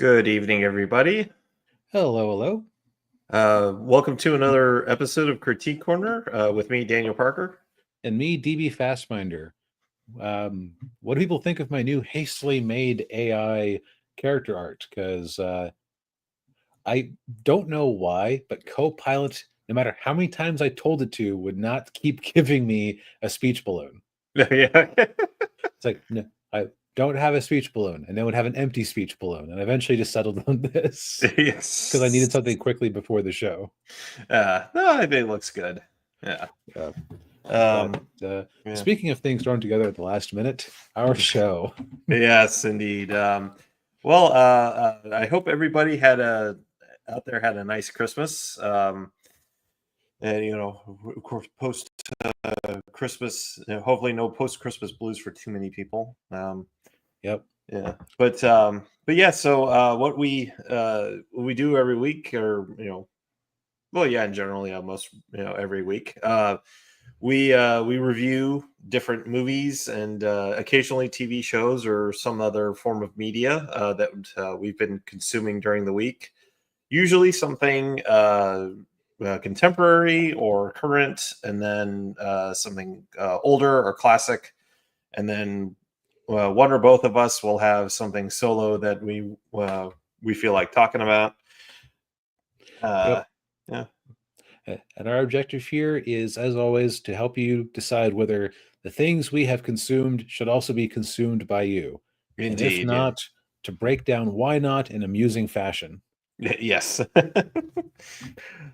Good evening, everybody. Hello, hello. Welcome to another episode of Critique Corner with me, Daniel Parker. And me, DB Fastminder. What do people think of my new hastily made AI character art? Because I don't know why, but Copilot, no matter how many times I told it to, would not keep giving me a speech balloon. Yeah. It's like, no, I don't have a speech balloon, and then would have an empty speech balloon. And I eventually just settled on this because I needed Yes. something quickly before the show. No, I think it looks good. Yeah. But Yeah. speaking of things thrown together at the last minute, our show. Yes, indeed. I hope everybody out there had a nice Christmas. And of course, post Christmas, hopefully no post Christmas blues for too many people. Yep. Yeah, but yeah. So what we do every week, or well, yeah, in general, yeah, most every week, we review different movies and occasionally TV shows or some other form of media that we've been consuming during the week. Usually something contemporary or current, and then something older or classic, and then one or both of us will have something solo that we feel like talking about. Uh, Yep. yeah, And our objective here is, as always, to help you decide whether the things we have consumed should also be consumed by you. And if indeed, yeah, not, to break down why not in amusing fashion. yes.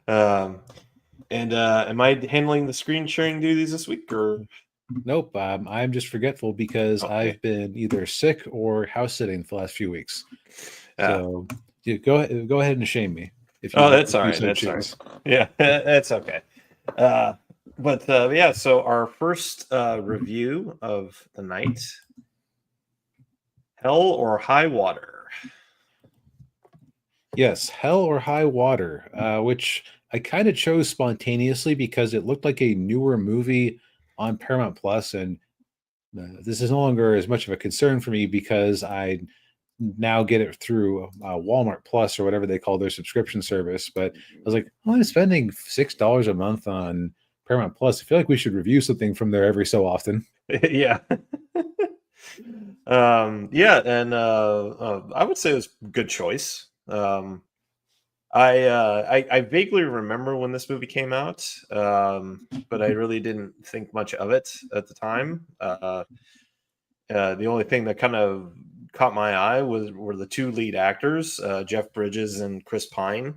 um, and am I handling the screen sharing duties this week, or Nope, I'm just forgetful because okay? I've been either sick or house sitting for the last few weeks. Uh, So go ahead and shame me if oh, that's if all you right. so That's all right. choose. Yeah, that's okay. Uh, but yeah, so our first review of the night: Hell or High Water. Yes, Hell or High Water, which I kind of chose spontaneously because it looked like a newer movie on Paramount Plus, and this is no longer as much of a concern for me because I now get it through Walmart Plus or whatever they call their subscription service. But I was like, oh, I'm spending $6 a month on Paramount Plus. I feel like we should review something from there every so often. Yeah. Yeah, and I would say it was a good choice. I vaguely remember when this movie came out, but I really didn't think much of it at the time. The only thing that kind of caught my eye were the two lead actors, Jeff Bridges and Chris Pine,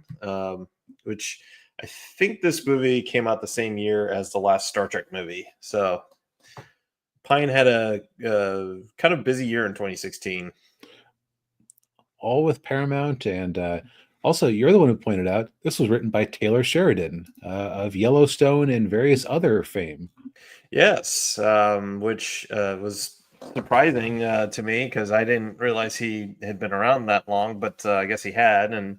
which I think this movie came out the same year as the last Star Trek movie. So Pine had a kind of busy year in 2016. All with Paramount. And also, you're the one who pointed out this was written by Taylor Sheridan of Yellowstone and various other fame. Yes, which was surprising to me because I didn't realize he had been around that long, but I guess he had. And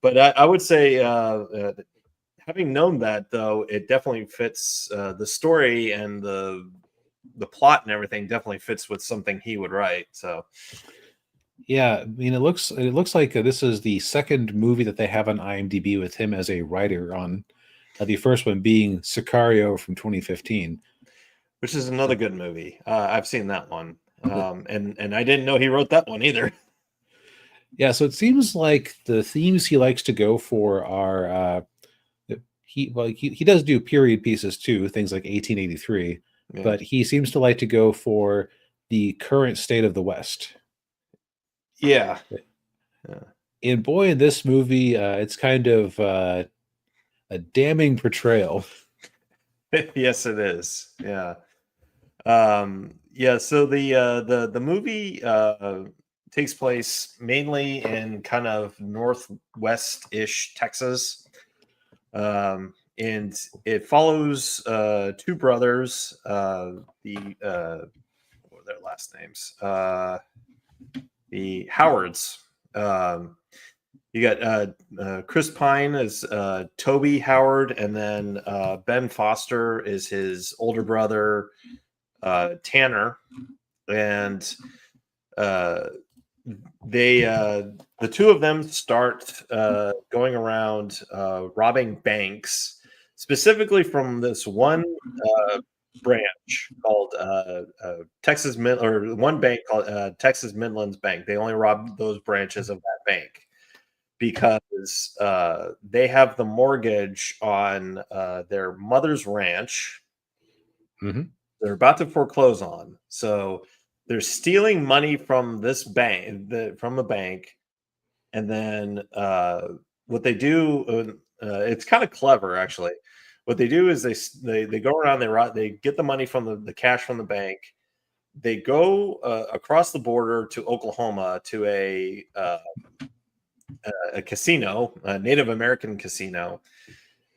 but I would say, having known that, though, it definitely fits the story and the plot and everything definitely fits with something he would write. So Yeah, I mean, it looks like this is the second movie that they have on IMDb with him as a writer on. The first one being Sicario from 2015. which is another good movie. I've seen that one, and I didn't know he wrote that one either. Yeah, so it seems like the themes he likes to go for are he does do period pieces too, things like 1883, Yeah, but he seems to like to go for the current state of the West. yeah, yeah. And boy, in this movie, it's kind of a damning portrayal. Yes, it is. Yeah. Yeah, so the movie takes place mainly in kind of northwest-ish Texas. And it follows two brothers, the what are their last names? The Howards. Um, you got Chris Pine as Toby Howard, and then Ben Foster is his older brother, Tanner, and uh, the two of them start going around robbing banks, specifically from this one branch called Texas Mid, or one bank called Texas Midlands Bank. They only rob those branches of that bank because they have the mortgage on their mother's ranch. Mhm. They're about to foreclose on. So they're stealing money from this bank, from the bank, and then what they do, it's kind of clever actually. What they do is they go around, they get the money from the cash from the bank. They go across the border to Oklahoma to a casino, a Native American casino,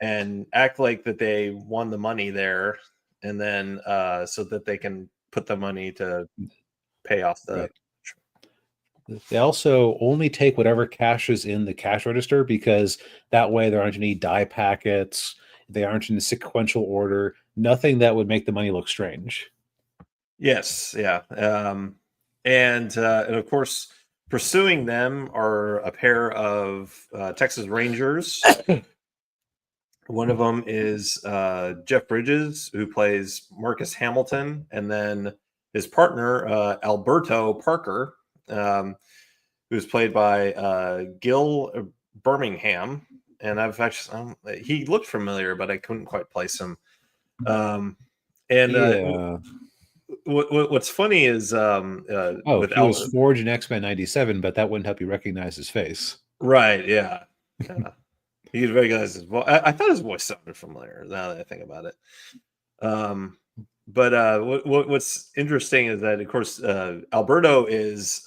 and act like that they won the money there, and then so that they can put the money to pay off the. Right. They also only take whatever cash is in the cash register because that way there aren't any die packets. They aren't in sequential order. Nothing that would make the money look strange. Yes, yeah, and of course, pursuing them are a pair of Texas Rangers. One of them is Jeff Bridges, who plays Marcus Hamilton, and then his partner Alberto Parker, who's played by Gil Birmingham. And I've actually he looked familiar, but I couldn't quite place him. Um, and Yeah. what's funny is Oh, with he was Forge in X-Men 97, but that wouldn't help you recognize his face. right, yeah, yeah. He recognized his voice. I thought his voice sounded familiar. Now that I think about it, but what's interesting is that, of course, Alberto is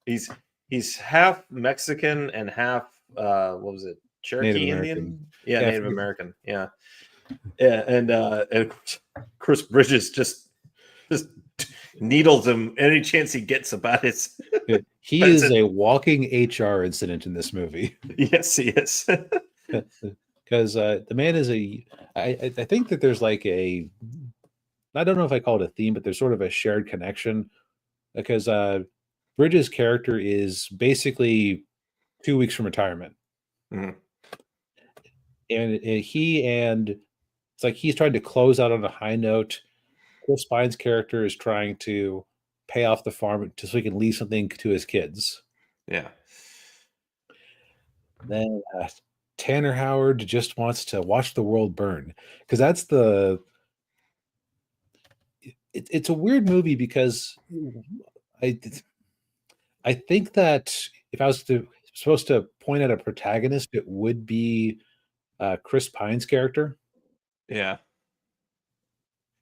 he's he's half Mexican and half what was it, Native Cherokee American. Indian? Yeah, Yeah, I Native forget- American. Yeah, yeah, and Chris Bridges just needles him any chance he gets about his yeah, he is present. a walking HR incident in this movie. Yes, he is. Because the man is I think that there's like a, I don't know if I call it a theme, but there's sort of a shared connection because Bridges' character is basically 2 weeks from retirement, Mhm. and it's like he's trying to close out on a high note. Chris Pine's character is trying to pay off the farm so he can leave something to his kids. Yeah. Then Tanner Howard just wants to watch the world burn because that's the. It's a weird movie because I I think that if I was supposed to point at a protagonist, it would be Chris Pine's character. Yeah.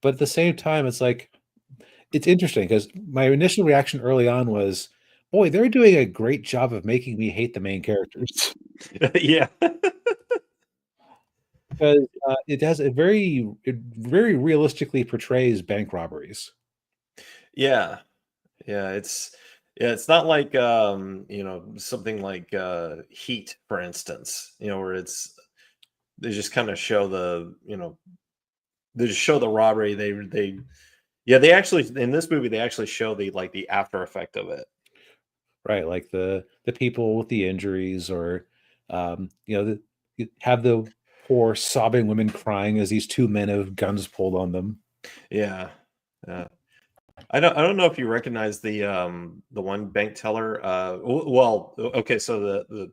But at the same time, it's like it's interesting because my initial reaction early on was, "Boy, they're doing a great job of making me hate the main characters." Yeah. Because it very realistically portrays bank robberies. Yeah. Yeah, it's not like something like Heat, for instance, where they just kind of show they just show the robbery. They actually, in this movie, they actually show the after effect of it. Right, like the people with the injuries, or you have the poor sobbing women crying as these two men have guns pulled on them. Yeah. Yeah. I don't know if you recognize the one bank teller. Well, okay, so the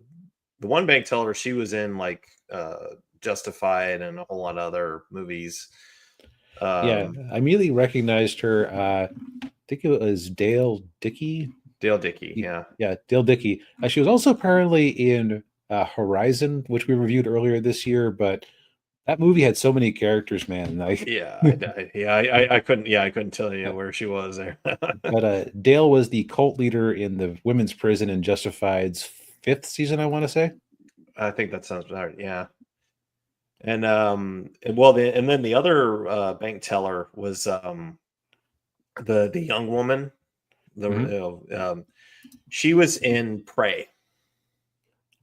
one bank teller, she was in like Justified and a whole lot of other movies. Yeah, I immediately recognized her. I think it was Dale Dickey. Dale Dickey, yeah. Yeah, Dale Dickey. She was also apparently in Horizon, which we reviewed earlier this year. But that movie had so many characters, man. Like, Yeah, I couldn't tell you where she was there. but Dale was the cult leader in the women's prison in Justified's fifth season, I want to say. I think that sounds right. Yeah, and then the other bank teller was the young woman. Mhm. She was in Prey.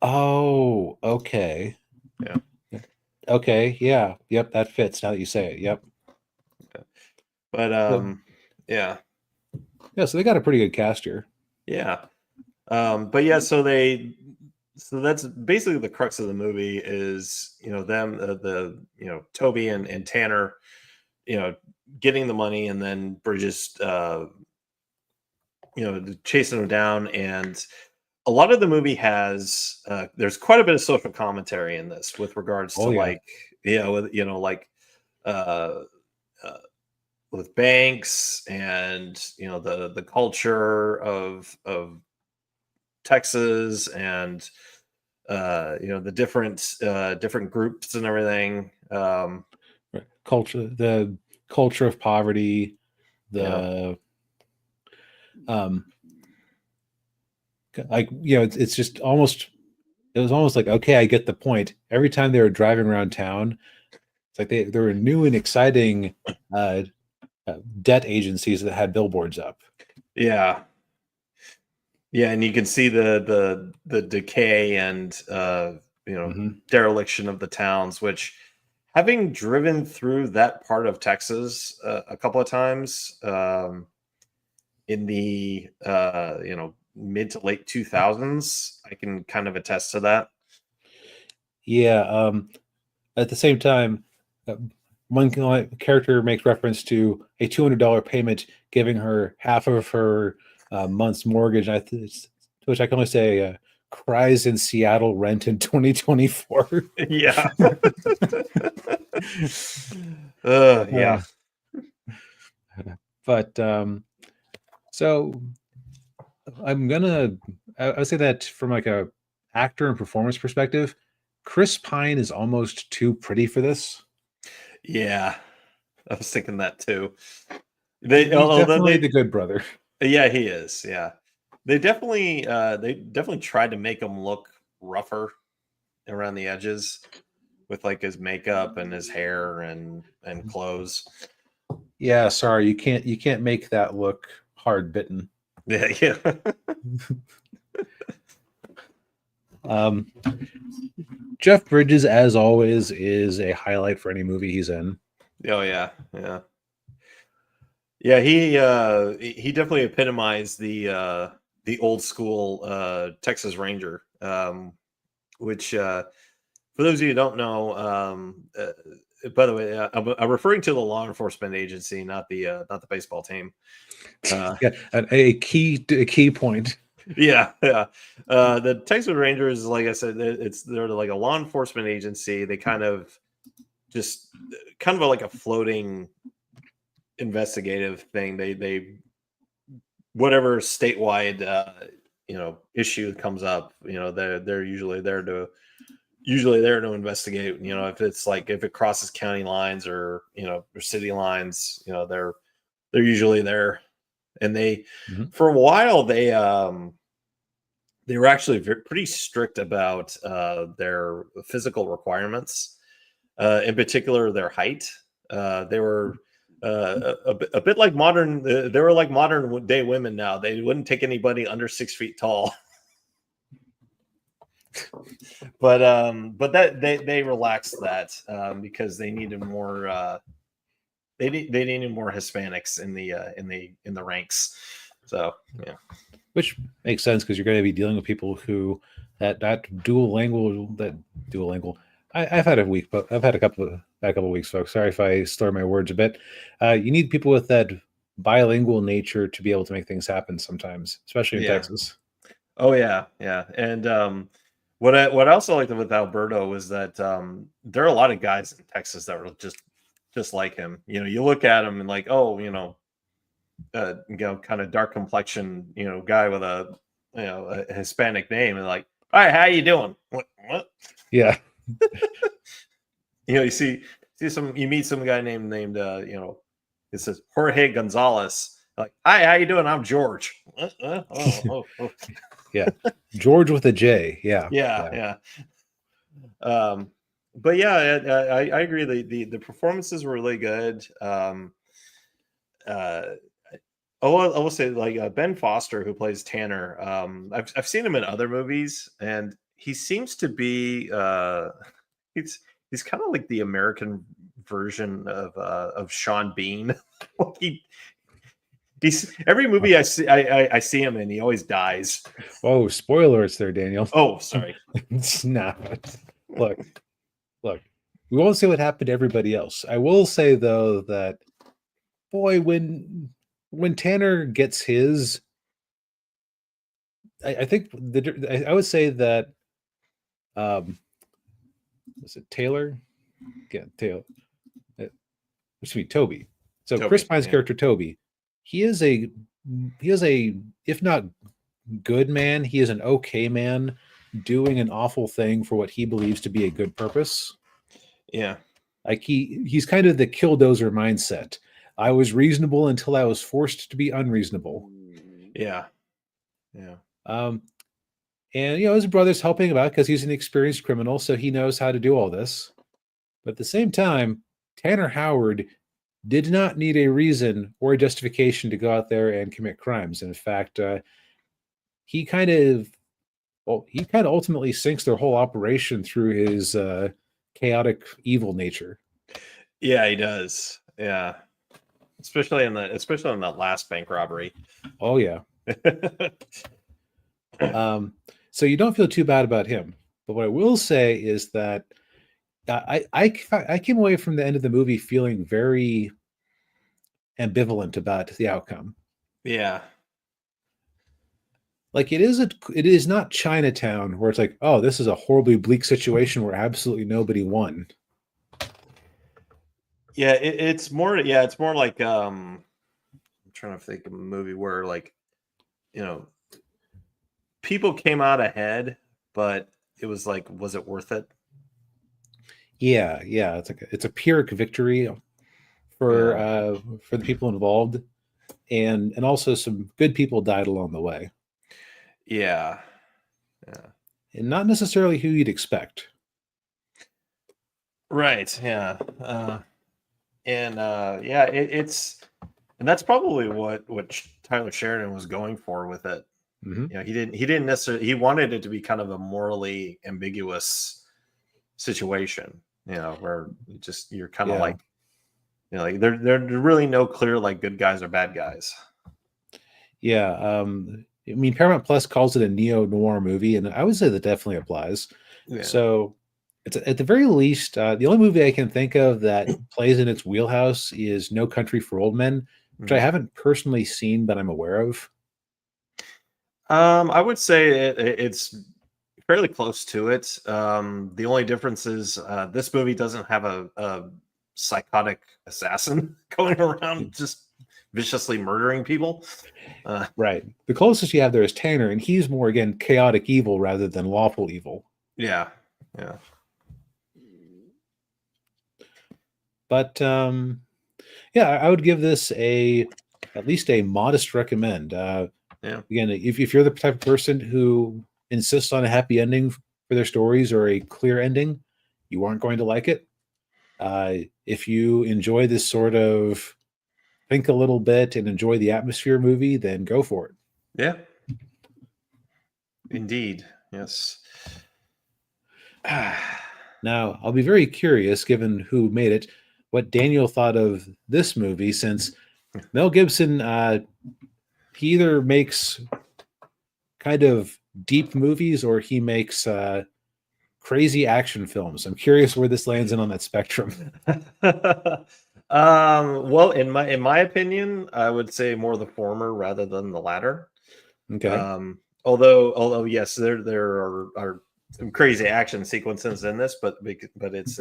Oh, okay. Yeah, Okay, yeah. Yep, that fits now that you say it. Yep. but So, yeah, yeah, so they got a pretty good cast here. yeah. But yeah, so that's basically the crux of the movie is, them, Toby and Tanner, you know, getting the money, and then Bridges, chasing them down. And a lot of the movie has, there's quite a bit of social commentary in this with regards to Oh yeah. like, with, uh, uh, with banks, and the culture of Texas, and the different groups and everything. Right. The culture of poverty, Yeah, the um like it's just almost it was almost like, okay, I get the point. Every time they were driving around town, it's like there were new and exciting uh, debt agencies that had billboards up. yeah, yeah, and you can see the decay and Hmm. dereliction of the towns. Which, having driven through that part of Texas a couple of times, in the mid to late 2000s, I can kind of attest to that. Yeah. At the same time, uh, character makes reference to a $200 payment, giving her half of her month's mortgage. To which I can only say, cries in Seattle rent in 2024. Yeah. Yeah. Uh, but so I'm gonna I would say that from like a actor and performance perspective, Chris Pine is almost too pretty for this. Yeah. I was thinking that too. He's Although definitely the good brother. yeah, he is. Yeah. They definitely tried to make him look rougher around the edges with like his makeup and his hair and clothes. Yeah, sorry, you can't make that look hard bitten. Yeah, yeah. Um, Jeff Bridges, as always, is a highlight for any movie he's in. Oh yeah. Yeah. Yeah, he definitely epitomized the old school Texas Ranger. Which for those of you who don't know, by the way, I'm referring to the law enforcement agency, not the baseball team. Uh, Yeah, a key point. yeah, yeah. The Texas Rangers, like I said, they're like a law enforcement agency. They just kind of like a floating investigative thing. They whatever statewide issue comes up, they're usually there to investigate. If it's like if it crosses county lines or city lines, they're usually there. And Mhm. for a while, they were actually pretty strict about their physical requirements, in particular their height. They were a bit like modern. They were like modern day women now. They wouldn't take anybody under 6 feet tall. But they relaxed that, because they needed more. They needed more Hispanics in the ranks. So yeah. Which makes sense because you're going to be dealing with people who that dual lingual. I've had a week, but I've had a couple of weeks, folks. Sorry if I slur my words a bit. You need people with that bilingual nature to be able to make things happen sometimes, especially in Yeah. Texas. Oh yeah, yeah. And what I also liked with Alberto was that there are a lot of guys in Texas that were just like him. You look at him and like, oh, kind of dark complexion, guy with a Hispanic name, and like, hi, how you doing? What? Yeah, You meet some guy named it says Jorge Gonzalez. Like, hi, how you doing? I'm George. What? Oh. yeah. George with a J. Yeah, Yeah, yeah. yeah. Um, but yeah, I agree. The performances were really good. Uh, I will say, like, Ben Foster, who plays Tanner. I've seen him in other movies, and he seems to be he's he's kind of like the American version of Sean Bean. he He's every movie I see, I see him in, he always dies. Oh, spoilers there, Daniel. Oh, sorry. Nah. Look, look. We won't say what happened to everybody else. I will say though that boy, when Tanner gets his, I think I would say that was it Taylor? Yeah, Taylor. Excuse me, Toby. So Toby, Chris Pine's yeah. character Toby, he is a if not good man, he is an okay man doing an awful thing for what he believes to be a good purpose. Yeah. Like he's kind of the killdozer mindset. I was reasonable until I was forced to be unreasonable. Yeah. Yeah. And his brother's helping him out because he's an experienced criminal, so he knows how to do all this. But at the same time, Tanner Howard did not need a reason or a justification to go out there and commit crimes. In fact, he kind of ultimately sinks their whole operation through his chaotic evil nature. Yeah, he does. Yeah. Especially in that last bank robbery. Oh yeah. So you don't feel too bad about him. But what I will say is that I came away from the end of the movie feeling very ambivalent about the outcome. Yeah. Like it is not Chinatown where it's like, oh, this is a horribly bleak situation where absolutely nobody won. Yeah, it's more like I'm trying to think of a movie where like people came out ahead, but it was like, was it worth it? Yeah, it's a Pyrrhic victory for the people involved, and also some good people died along the way. Yeah. And not necessarily who you'd expect. Right. Yeah. It's and that's probably what Tyler Sheridan was going for with it. Mm-hmm. He didn't necessarily, he wanted it to be kind of a morally ambiguous situation, where you're kind of like, like there really no clear like good guys or bad guys. Yeah. I mean, Paramount Plus calls it a neo-noir movie, and I would say that definitely applies. Yeah. So it's at the very least, the only movie I can think of that plays in its wheelhouse is No Country for Old Men, which I haven't personally seen, but I'm aware of. I would say it's fairly close to it. The only difference is this movie doesn't have a psychotic assassin going around just viciously murdering people. Right. The closest you have there is Tanner, and he's more, again, chaotic evil rather than lawful evil. Yeah. Yeah. But yeah, I would give this at least a modest recommend. Yeah. Again, if you're the type of person who insists on a happy ending for their stories or a clear ending, you aren't going to like it. If you enjoy this sort of think a little bit and enjoy the atmosphere movie, then go for it. Yeah. Indeed. Yes. Now, I'll be very curious, given who made it, what Daniel thought of this movie, since Mel Gibson, he either makes kind of deep movies or he makes crazy action films. I'm curious where this lands in on that spectrum. Well, in my opinion, I would say more the former rather than the latter. Okay. Although yes, there are some crazy action sequences in this, but it's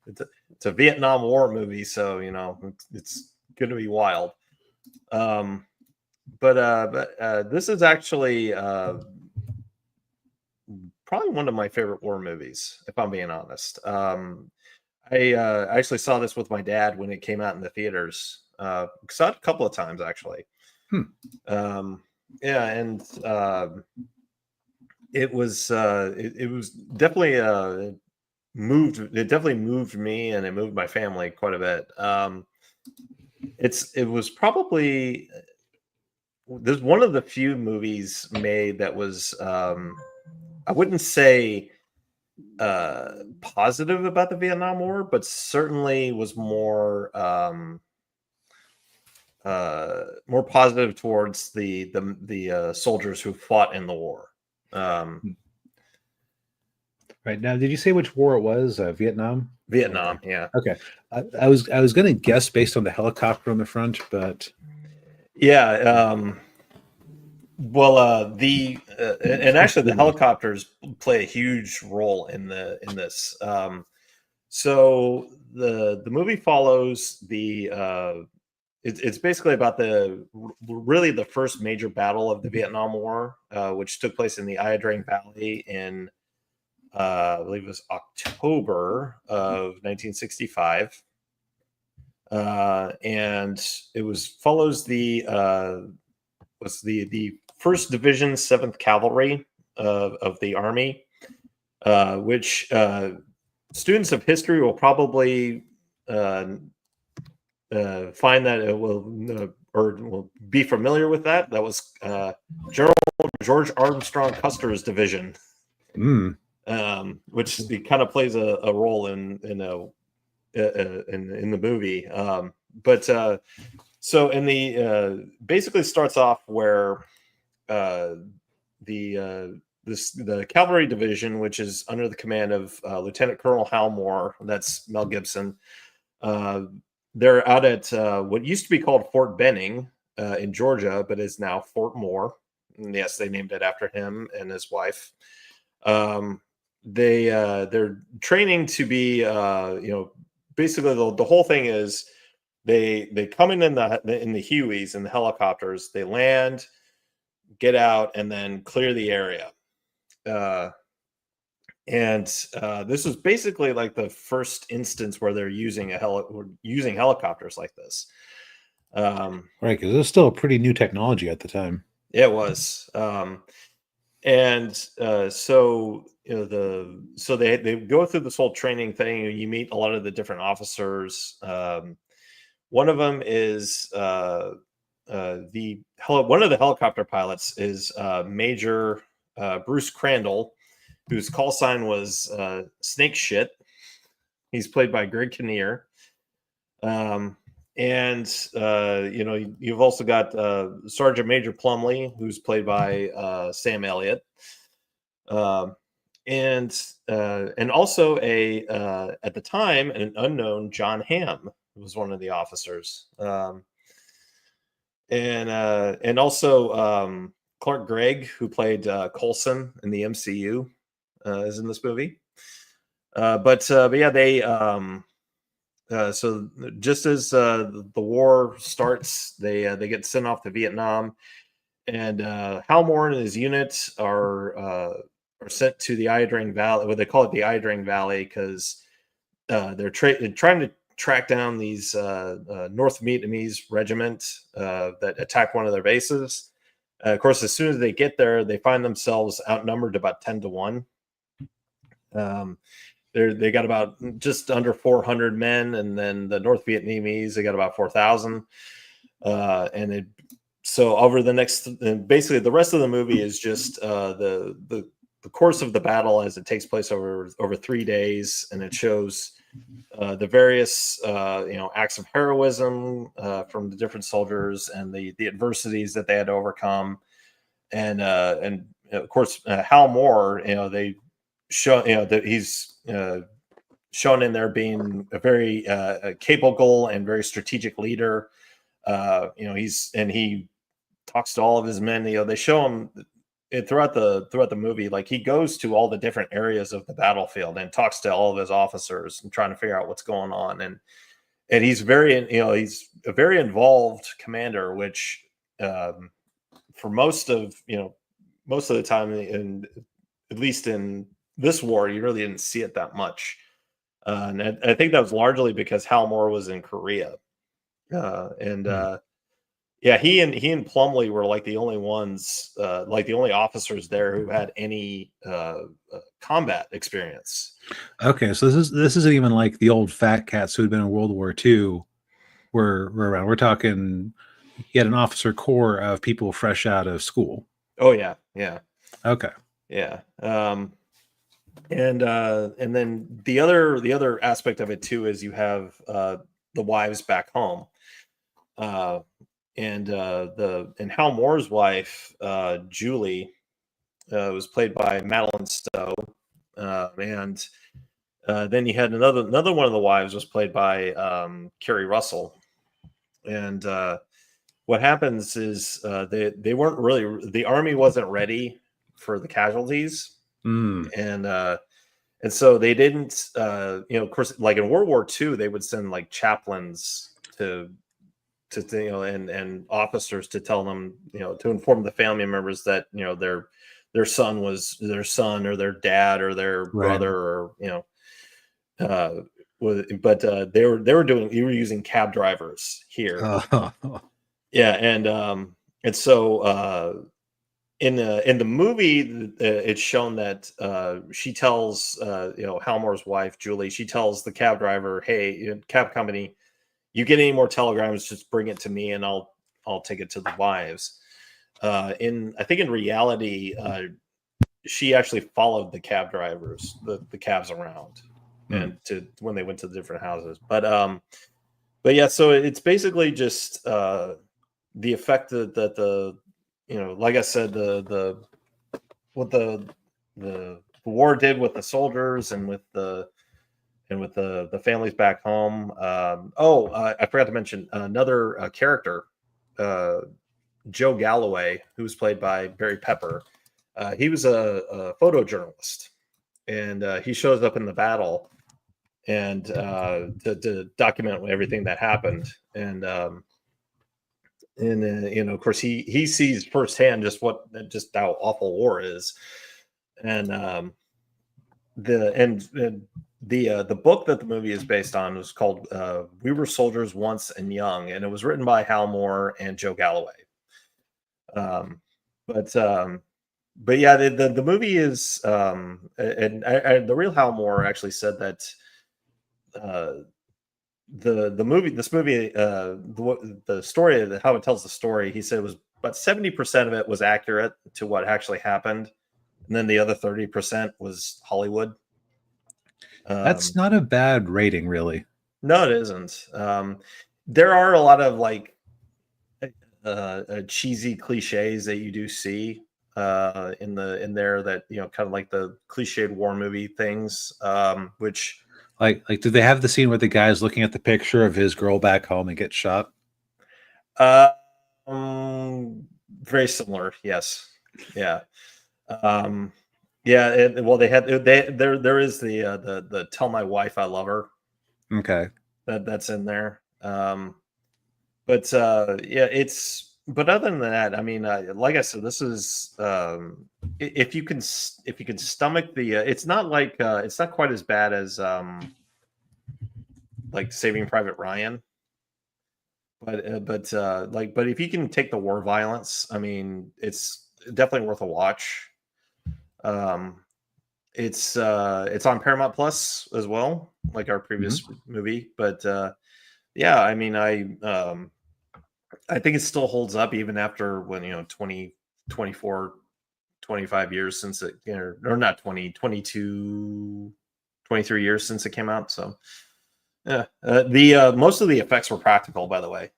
it's a Vietnam War movie, so it's going to be wild. But this is actually probably one of my favorite war movies, if I'm being honest. I actually saw this with my dad when it came out in the theaters. Saw it a couple of times actually. Yeah, and it was definitely moved. It definitely moved me, and it moved my family quite a bit. It was probably there's one of the few movies made that was I wouldn't say positive about the Vietnam War, but certainly was more more positive towards the soldiers who fought in the war. Right now, did you say which war it was? Vietnam. Vietnam, yeah. Okay, I was going to guess based on the helicopter on the front, but yeah. Well, and actually the helicopters play a huge role in this. So the movie follows it's basically about really the first major battle of the Vietnam War, which took place in the Ia Drang Valley in I believe it was October of 1965, and follows the First Division, 7th Cavalry of the Army, which students of history will probably find that it will be familiar with that. That was General George Armstrong Custer's division, which kind of plays a role in the movie. So in the basically starts off where the cavalry division, which is under the command of Lieutenant Colonel Hal Moore, that's Mel Gibson. They're out at what used to be called Fort Benning in Georgia, but is now Fort Moore. And yes, they named it after him and his wife. They're training to be, basically the whole thing is they come in the Hueys and the helicopters. They land, get out, and then clear the area. This was basically like the first instance where they're using helicopters like this. Right, because it was still a pretty new technology at the time. Yeah, it was. So they go through this whole training thing. You meet a lot of the different officers. One of them is one of the helicopter pilots is Major Bruce Crandall, whose call sign was Snake Shit. He's played by Greg Kinnear. You've also got Sergeant Major Plumley, who's played by Sam Elliott. And also at the time, an unknown John Hamm was one of the officers. And also Clark Gregg, who played Coulson in the MCU, is in this movie. But yeah, they so just as the war starts, they get sent off to Vietnam, and Hal Moore and his unit are sent to the Ia Drang Valley. Well, they call it the Ia Drang Valley because they're trying to track down these North Vietnamese regiment that attacked one of their bases. Of course, as soon as they get there, they find themselves outnumbered about 10-1. They got about just under 400 men, and then the North Vietnamese, they got about 4,000. So over the next, basically the rest of the movie is just the course of the battle as it takes place over 3 days, and it shows the various acts of heroism from the different soldiers and the adversities that they had to overcome, and of course Hal Moore, they show that he's shown in there being a very capable and very strategic leader. He talks to all of his men. They show him throughout the movie, like he goes to all the different areas of the battlefield and talks to all of his officers and trying to figure out what's going on. And he's he's a very involved commander, which for most of the time, and at least in this war, you really didn't see it that much. And I think that was largely because Hal Moore was in Korea. Yeah, he and Plumley were like the only ones, like the only officers there who had any combat experience. Okay, so this isn't even like the old fat cats who had been in World War II were around. We're talking he had an officer corps of people fresh out of school. Oh yeah. Okay. Yeah. And then the other aspect of it too is you have the wives back home. and Hal Moore's wife, Julie, was played by Madeline Stowe, and then you had another one of the wives was played by Kerry Russell, and what happens is they weren't really, the army wasn't ready for the casualties, and so they didn't, of course, like in World War II, they would send like chaplains to and officers to tell them, to inform the family members that their son was their son or their dad or their brother, or but they were using cab drivers here. Yeah, and so in the movie, it's shown that she tells Hal Moore's wife Julie, she tells the cab driver, "Hey, cab company, you get any more telegrams, just bring it to me, and I'll take it to the wives." I think in reality, she actually followed the cab drivers, the cabs around, and to when they went to the different houses. But yeah, so it's basically just the effect that the like I said, what the war did with the soldiers and with the families back home. I forgot to mention another character, Joe Galloway, who was played by Barry Pepper. He was a photojournalist, and he shows up in the battle and to document everything that happened. And of course, he sees firsthand just how awful war is. And the book that the movie is based on was called "We Were Soldiers Once and Young," and it was written by Hal Moore and Joe Galloway. But yeah, the movie is, and the real Hal Moore actually said that the story, how it tells the story, he said was about 70% of it was accurate to what actually happened, and then the other 30% was Hollywood. That's not a bad rating, really. No, it isn't. There are a lot of like cheesy cliches that you do see in there that kind of like the cliched war movie things, which like do they have the scene where the guy's looking at the picture of his girl back home and gets shot? Very similar, yes. Yeah. Yeah, well, there is the "Tell My Wife I Love Her." Okay. That's in there. But other than that, I mean, like I said, this is if you can stomach the, it's not quite as bad as like Saving Private Ryan, but if you can take the war violence, I mean, it's definitely worth a watch. It's on Paramount Plus as well, like our previous movie. But yeah, I mean, I think it still holds up even after 20, 24, 25 years since it, or not 20, 22, 23 years since it came out. So yeah, the most of the effects were practical, by the way.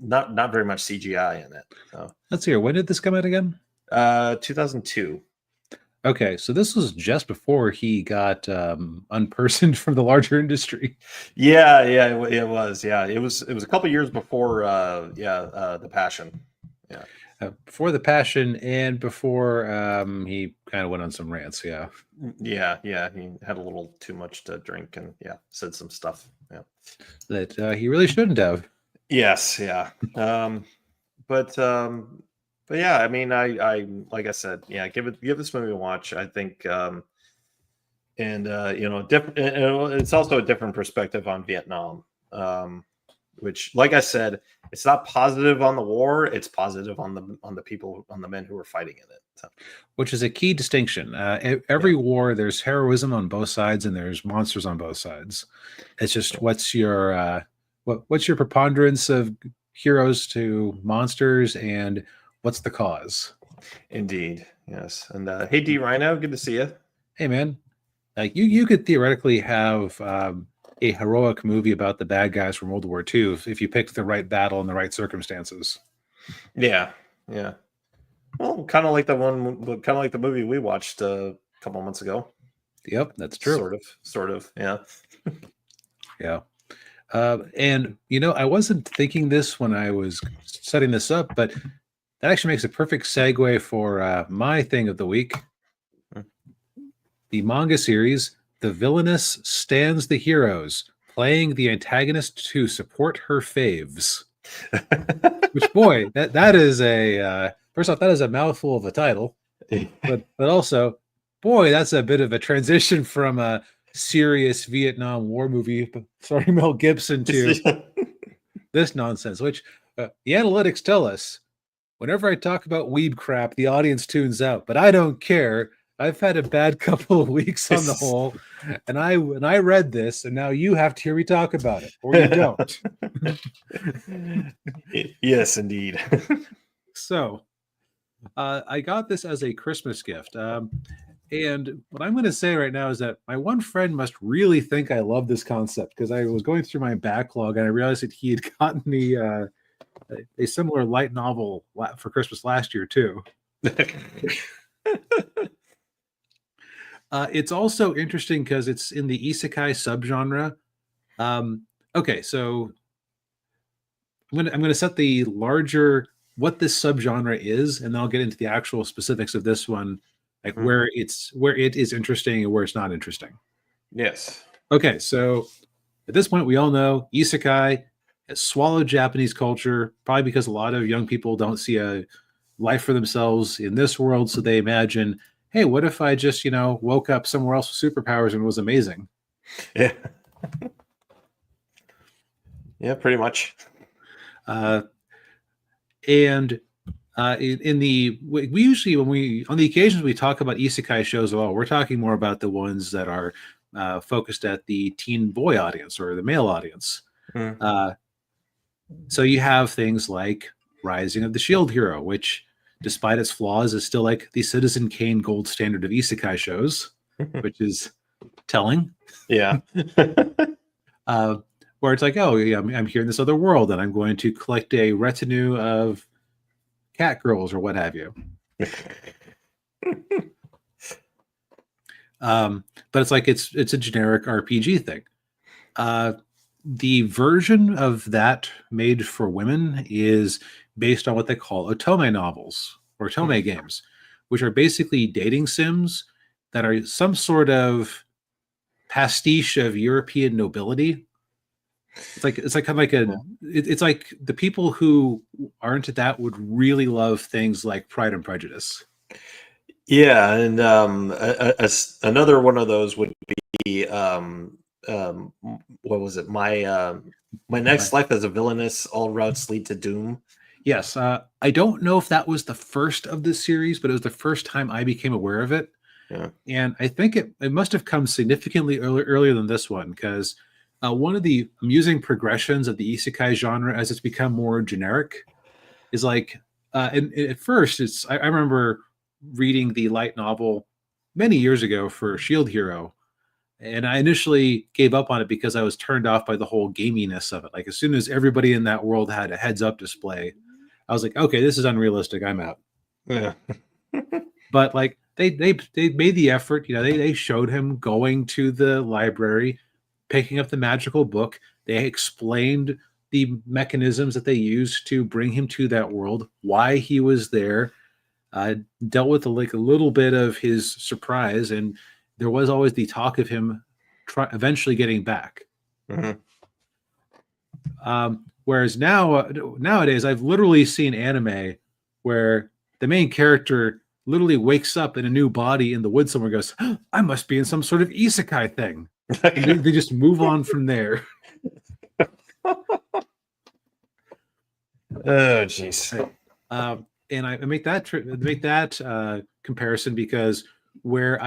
Not very much CGI in it. So. Let's hear. When did this come out again? 2002. Okay, so this was just before he got unpersoned from the larger industry. Yeah, it was. Yeah, it was a couple years before. The Passion. Yeah, before the Passion, and before he kind of went on some rants. Yeah. He had a little too much to drink and said some stuff. Yeah, that he really shouldn't have. Yes, yeah. But yeah, I mean, I like I said, give this movie a watch. I think, different. It's also a different perspective on Vietnam, which, like I said, it's not positive on the war; it's positive on the people, on the men who were fighting in it. So. Which is a key distinction. Every war, there's heroism on both sides, and there's monsters on both sides. It's just what's your preponderance of heroes to monsters, and what's the cause? Indeed, yes. And hey, D Rhino, good to see you. Hey, man, like you could theoretically have a heroic movie about the bad guys from World War II if you picked the right battle and the right circumstances. Yeah, yeah. Well, kind of like the movie we watched a couple months ago. Yep, that's true. Sort of. Yeah. Yeah. And I wasn't thinking this when I was setting this up, but that actually makes a perfect segue for my thing of the week. The manga series, The Villainess Stands the Heroes, playing the antagonist to support her faves. Which, boy, that is first off, that is a mouthful of a title, but also, boy, that's a bit of a transition from a serious Vietnam War movie starring Mel Gibson to this nonsense. Which the analytics tell us, whenever I talk about weeb crap, the audience tunes out, but I don't care. I've had a bad couple of weeks on the whole, and I read this, and now you have to hear me talk about it, or you don't. Yes, indeed. So, I got this as a Christmas gift, and what I'm going to say right now is that my one friend must really think I love this concept, because I was going through my backlog and I realized that he had gotten me a similar light novel for Christmas last year too. It's also interesting because it's in the isekai subgenre. Okay, so I'm gonna set the larger what this subgenre is, and then I'll get into the actual specifics of this one, like where it is interesting and where it's not interesting. Yes. Okay, so at this point, we all know isekai has swallowed Japanese culture, probably because a lot of young people don't see a life for themselves in this world, so they imagine, hey, what if I just, woke up somewhere else with superpowers and was amazing? Yeah. Yeah, pretty much. And in the we usually on the occasions we talk about isekai shows at all, we're talking more about the ones that are focused at the teen boy audience or the male audience. So you have things like Rising of the Shield Hero, which, despite its flaws, is still like the Citizen Kane gold standard of isekai shows, which is telling. Yeah. Where it's like, oh, yeah, I'm here in this other world, and I'm going to collect a retinue of cat girls or what have you. But it's like it's a generic RPG thing. The version of that made for women is based on what they call otome novels or otome games, which are basically dating sims that are some sort of pastiche of European nobility. It's like kind of like it's like the people who are into that would really love things like Pride and Prejudice. Yeah, and another one of those would be what was it? My next life as a villainess, all routes lead to doom. Yes, I don't know if that was the first of this series, but it was the first time I became aware of it. Yeah. And I think it must have come significantly earlier than this one, because one of the amusing progressions of the isekai genre as it's become more generic is like, and at first, I remember reading the light novel many years ago for Shield Hero, and I initially gave up on it because I was turned off by the whole gaminess of it. Like, as soon as everybody in that world had a heads-up display, I was like, okay, this is unrealistic. I'm out. Yeah. But like they made the effort. They showed him going to the library, picking up the magical book. They explained the mechanisms that they used to bring him to that world, why he was there, dealt with a little bit of his surprise, and there was always the talk of him eventually getting back. Whereas nowadays, I've literally seen anime where the main character literally wakes up in a new body in the woods somewhere and goes, oh, I must be in some sort of isekai thing. They just move on from there. Oh, jeez. And I make that comparison because where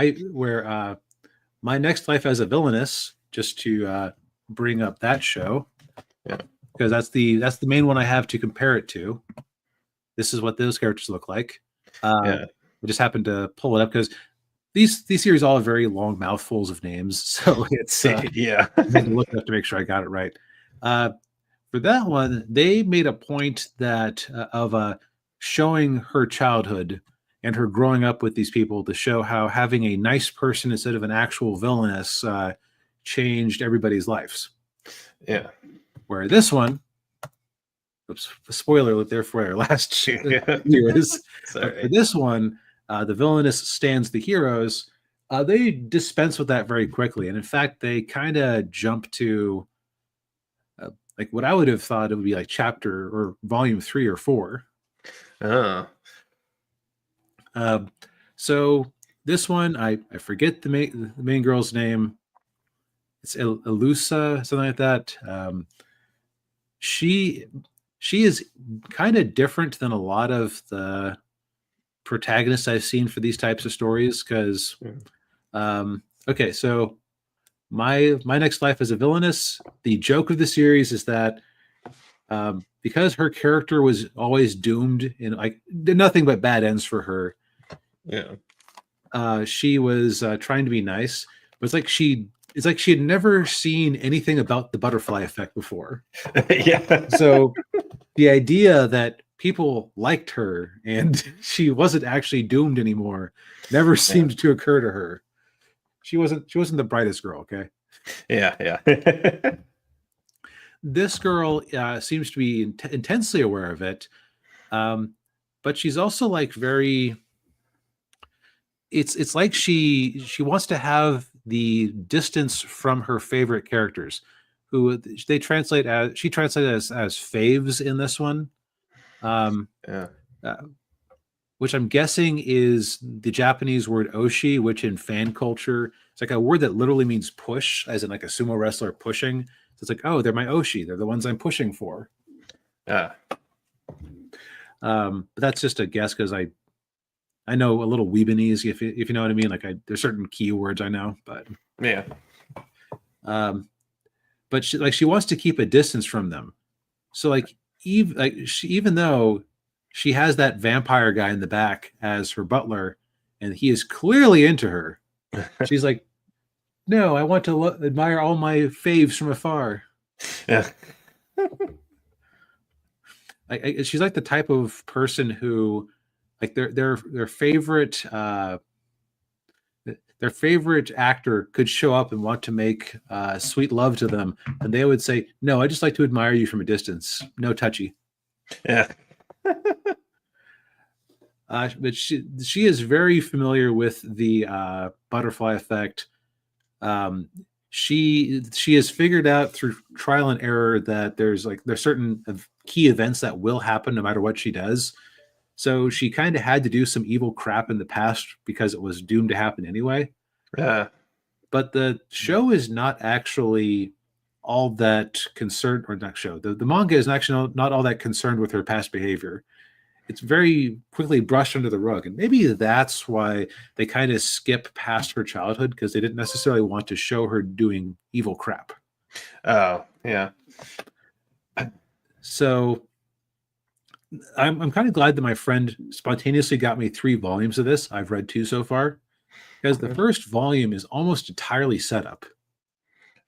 my next life as a villainess, just to bring up that show, because that's the main one I have to compare it to. This is what those characters look like. I just happened to pull it up because these series all have very long mouthfuls of names, so it's Yeah. I had to look up to make sure I got it right. For that one, they made a point that of showing her childhood and her growing up with these people to show how having a nice person instead of an actual villainess changed everybody's lives. Yeah. Where this one, oops, spoiler alert there for our last series. But for this one, the villainess stands the heroes. They dispense with that very quickly, and in fact, they kind of jump to like what I would have thought it would be like chapter or volume 3 or 4. So this one, I forget the main girl's name. It's Elusa, something like that. She is kind of different than a lot of the protagonists I've seen for these types of stories because okay, so my next life as a villainess, the joke of the series is that because her character was always doomed and like nothing but bad ends for her. She was trying to be nice, but it's like she had never seen anything about the butterfly effect before. Yeah. So the idea that people liked her and she wasn't actually doomed anymore never seemed to occur to her. She wasn't the brightest girl, okay? Yeah. This girl seems to be intensely aware of it, but she's also like very. It's like she wants to have the distance from her favorite characters, who she translated as faves in this one. Which I'm guessing is the Japanese word oshi, which in fan culture, it's like a word that literally means push, as in like a sumo wrestler pushing. So it's like, oh, they're my oshi. They're the ones I'm pushing for. But that's just a guess because I know a little Weebanese, if you know what I mean. Like there's certain keywords I know, but yeah. But she wants to keep a distance from them. So even though she has that vampire guy in the back as her butler, and he is clearly into her, she's like, no, I want to admire all my faves from afar. Yeah. She's like the type of person who, like their favorite actor could show up and want to make sweet love to them, and they would say, "No, I just like to admire you from a distance. No touchy." Yeah. But she is very familiar with the butterfly effect. She has figured out through trial and error that there's certain key events that will happen no matter what she does. So she kind of had to do some evil crap in the past because it was doomed to happen anyway. Yeah. But the show is not actually all that concerned, or not show. The manga is actually not all that concerned with her past behavior. It's very quickly brushed under the rug. And maybe that's why they kind of skip past her childhood, because they didn't necessarily want to show her doing evil crap. Oh, yeah. So I'm kind of glad that my friend spontaneously got me 3 volumes of this. I've read 2 so far, because the first volume is almost entirely setup.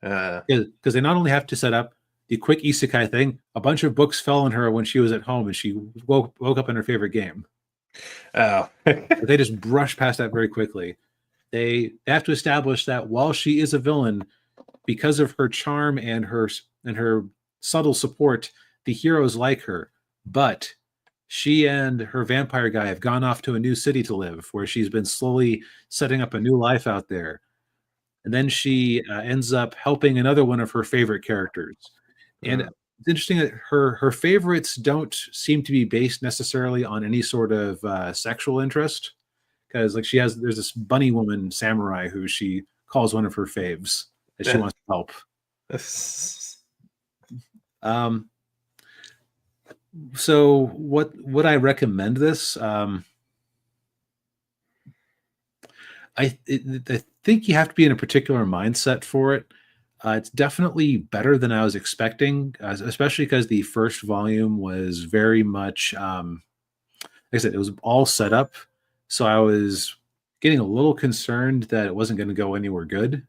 Because they not only have to set up the quick isekai thing, a bunch of books fell on her when she was at home and she woke up in her favorite game. Oh. They just brush past that very quickly. They have to establish that while she is a villain, because of her charm and her subtle support, the heroes like her. But she and her vampire guy have gone off to a new city to live, where she's been slowly setting up a new life out there. And then she ends up helping another one of her favorite characters. And it's interesting that her favorites don't seem to be based necessarily on any sort of sexual interest, because like there's this bunny woman samurai who she calls one of her faves that she wants to help. So what would I recommend this? I think you have to be in a particular mindset for it. It's definitely better than I was expecting, especially because the first volume was very much, like I said, it was all set up. So I was getting a little concerned that it wasn't going to go anywhere good.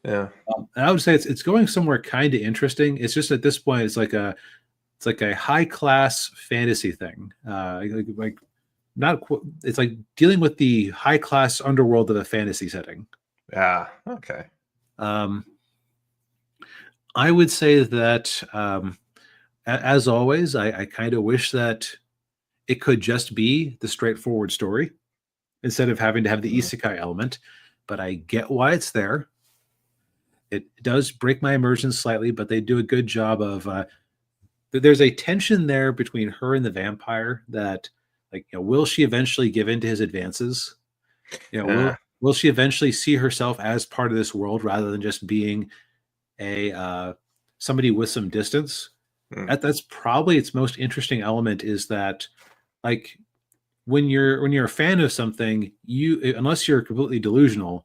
Yeah. And I would say it's going somewhere kind of interesting. It's just at this point, it's like a high class fantasy thing. Like not it's like dealing with the high class underworld of a fantasy setting. Yeah. Okay. I would say that as always, I kind of wish that it could just be the straightforward story instead of having to have the isekai element. But I get why it's there. It does break my immersion slightly, but they do a good job of. There's a tension there between her and the vampire that, like, will she eventually give in to his advances? Yeah. Will she eventually see herself as part of this world rather than just being a somebody with some distance? That's probably its most interesting element, is that, like, when you're a fan of something, unless you're completely delusional,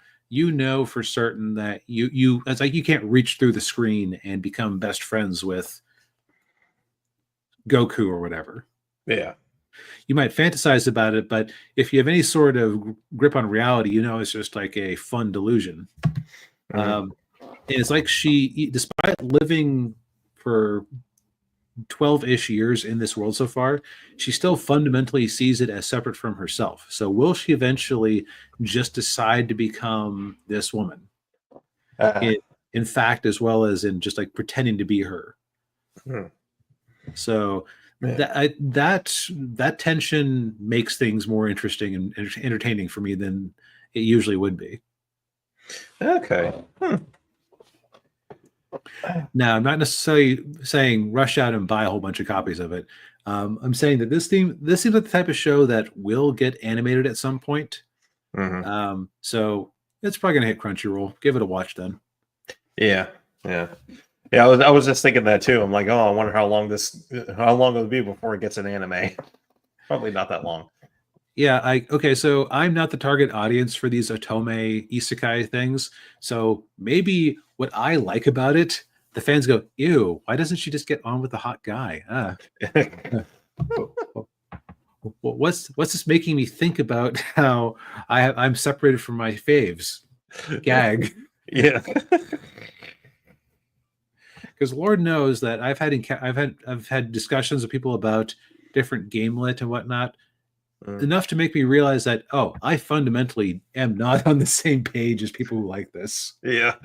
for certain that it's like you can't reach through the screen and become best friends with Goku or whatever. Yeah. You might fantasize about it, but if you have any sort of grip on reality, it's just like a fun delusion. And it's like she, despite living for 12-ish years in this world so far, she still fundamentally sees it as separate from herself. So will she eventually just decide to become this woman? In fact, as well as in just like pretending to be her. So that tension makes things more interesting and entertaining for me than it usually would be. Okay. Now, I'm not necessarily saying rush out and buy a whole bunch of copies of it. I'm saying that this seems like the type of show that will get animated at some point. So it's probably going to hit Crunchyroll. Give it a watch then. Yeah. I was just thinking that too. I'm like, I wonder how long it'll be before it gets an anime. Probably not that long. Yeah, so I'm not the target audience for these otome isekai things. So maybe what I like about it, the fans go, ew, why doesn't she just get on with the hot guy? What's this making me think about how I'm separated from my faves? Gag. Yeah. Because Lord knows that I've had discussions with people about different gamelit and whatnot, enough to make me realize that, I fundamentally am not on the same page as people who like this. Yeah.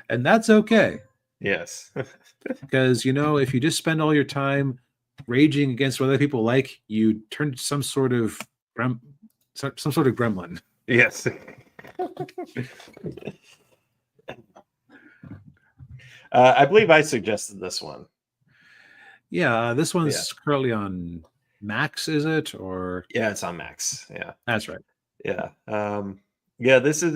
And that's okay. Yes. Because, if you just spend all your time raging against what other people like, you turn to some sort of gremlin. Yes. I believe I suggested this one. Yeah, this one's currently on Max, is it? Or yeah, it's on Max. Yeah, that's right. Yeah. This is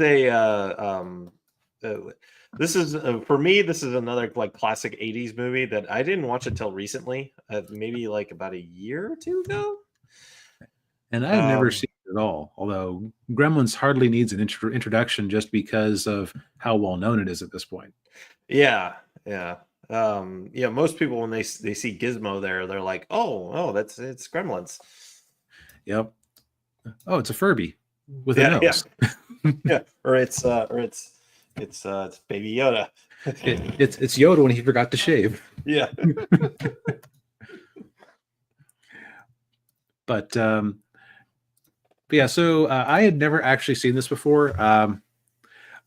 for me, this is another like classic 80s movie that I didn't watch until recently, maybe like about a year or two ago. And I've never seen it at all, although Gremlins hardly needs an introduction just because of how well known it is at this point. Yeah. Most people, when they see Gizmo there, they're like, it's Gremlins. Yep. Oh, it's a Furby with a nose. Yeah. Or it's Baby Yoda. It's Yoda when he forgot to shave. Yeah. But yeah, so I had never actually seen this before.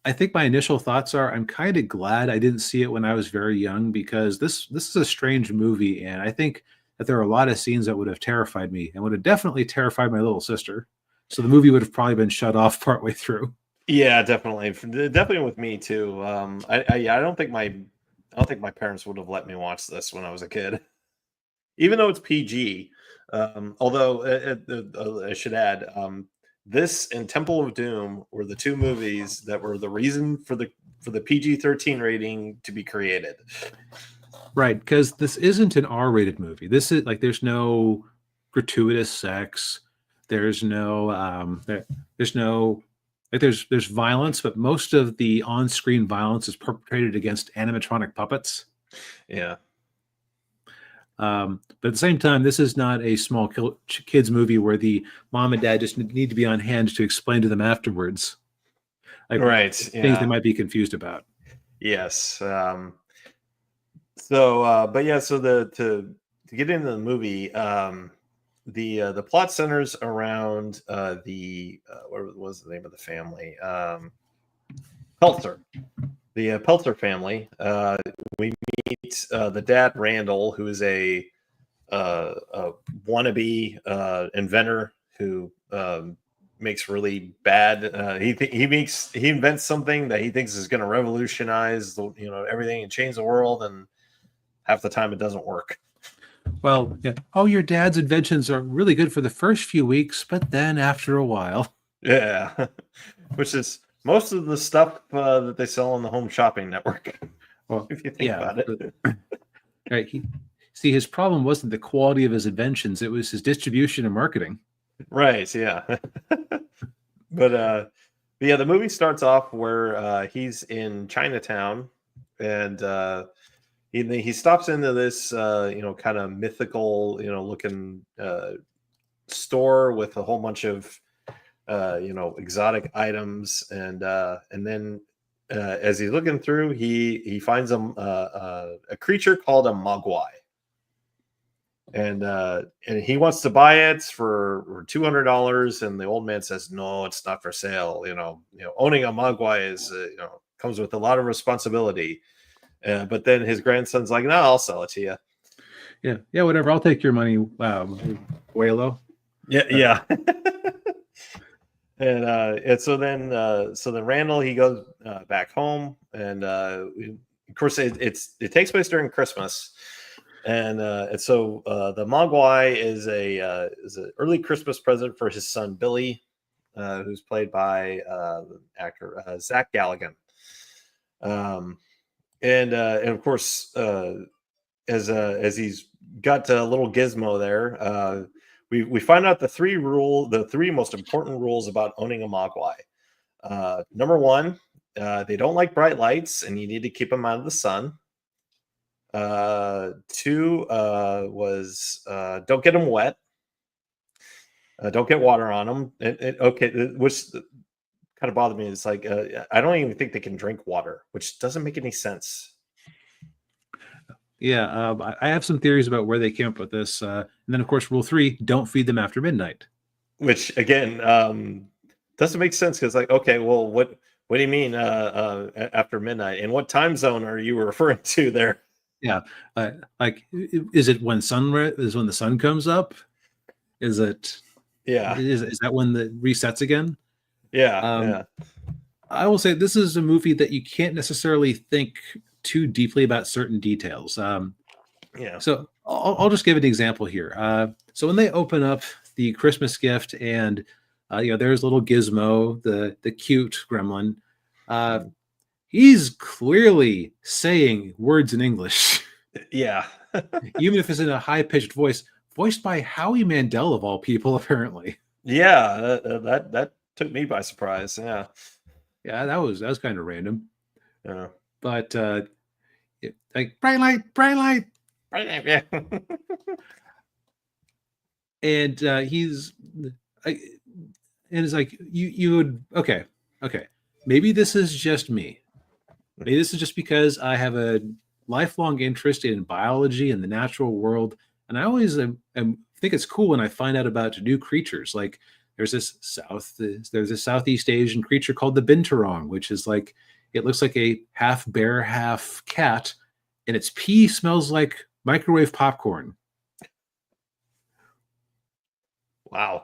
I think my initial thoughts are I'm kind of glad I didn't see it when I was very young, because this is a strange movie, and I think that there are a lot of scenes that would have terrified me and would have definitely terrified my little sister. So the movie would have probably been shut off partway through. Yeah, definitely with me too. I don't think my parents would have let me watch this when I was a kid, even though it's PG. Although I should add, this and Temple of Doom were the two movies that were the reason for the PG-13 rating to be created. Right, because this isn't an R-rated movie. This is like, there's no gratuitous sex. There's no there's violence, but most of the on-screen violence is perpetrated against animatronic puppets. Yeah. But at the same time, this is not a small kids movie where the mom and dad just need to be on hand to explain to them afterwards, like Right. things they Yeah. might be confused about. Yes. But yeah, so to get into the movie, the plot centers around the what was the name of the family? Peltzer, the Peltzer family. We meet the dad Randall, who is a wannabe inventor who makes really bad. He invents something that he thinks is going to revolutionize everything and change the world, and half the time it doesn't work. Well, yeah. Oh, your dad's inventions are really good for the first few weeks, but then after a while, Yeah, which is most of the stuff that they sell on the Home Shopping Network. well, If you think yeah. about it, Right. See, his problem wasn't the quality of his inventions; it was his distribution and marketing. right? Yeah, but yeah, the movie starts off where he's in Chinatown, and he stops into this kind of mythical looking store with a whole bunch of exotic items, and then as he's looking through, he finds a creature called a mogwai, and he wants to buy it for $200, and the old man says no, it's not for sale. Owning a mogwai is comes with a lot of responsibility. But then his grandson's like, no, I'll sell it to you. Yeah, whatever. I'll take your money, Waylo. Yeah. And so then Randall, he goes back home, and of course it takes place during Christmas, and so the Mogwai is an early Christmas present for his son Billy, who's played by the actor Zach Galligan, and of course as he's got a little gizmo there. We find out the three most important rules about owning a Mogwai. Number one, they don't like bright lights, and you need to keep them out of the sun. Two was don't get them wet. Don't get water on them. Which kind of bothered me. It's like I don't even think they can drink water, which doesn't make any sense. Yeah, I have some theories about where they came up with this. And then, of course, rule 3: don't feed them after midnight. Which again doesn't make sense because, like, okay, well, what do you mean after midnight? And what time zone are you referring to there? Yeah, like, is it when is when the sun comes up? Is it? Yeah, Is that when the resets again? yeah. I will say this is a movie that you can't necessarily think too deeply about certain details. Yeah. So I'll just give an example here. So when they open up the Christmas gift, and there's little Gizmo, the cute gremlin. He's clearly saying words in English. Yeah. Even if it's in a high-pitched voice, voiced by Howie Mandel of all people, apparently. Yeah, that took me by surprise. Yeah. Yeah, that was kind of random. Yeah. But like bright light, bright light. Yeah. And he's and it's like you would okay. Maybe this is just me. Maybe this is just because I have a lifelong interest in biology and the natural world, and I always think it's cool when I find out about new creatures. Like there's this Southeast Asian creature called the binturong, which is like it looks like a half bear, half cat, and its pee smells like microwave popcorn. Wow.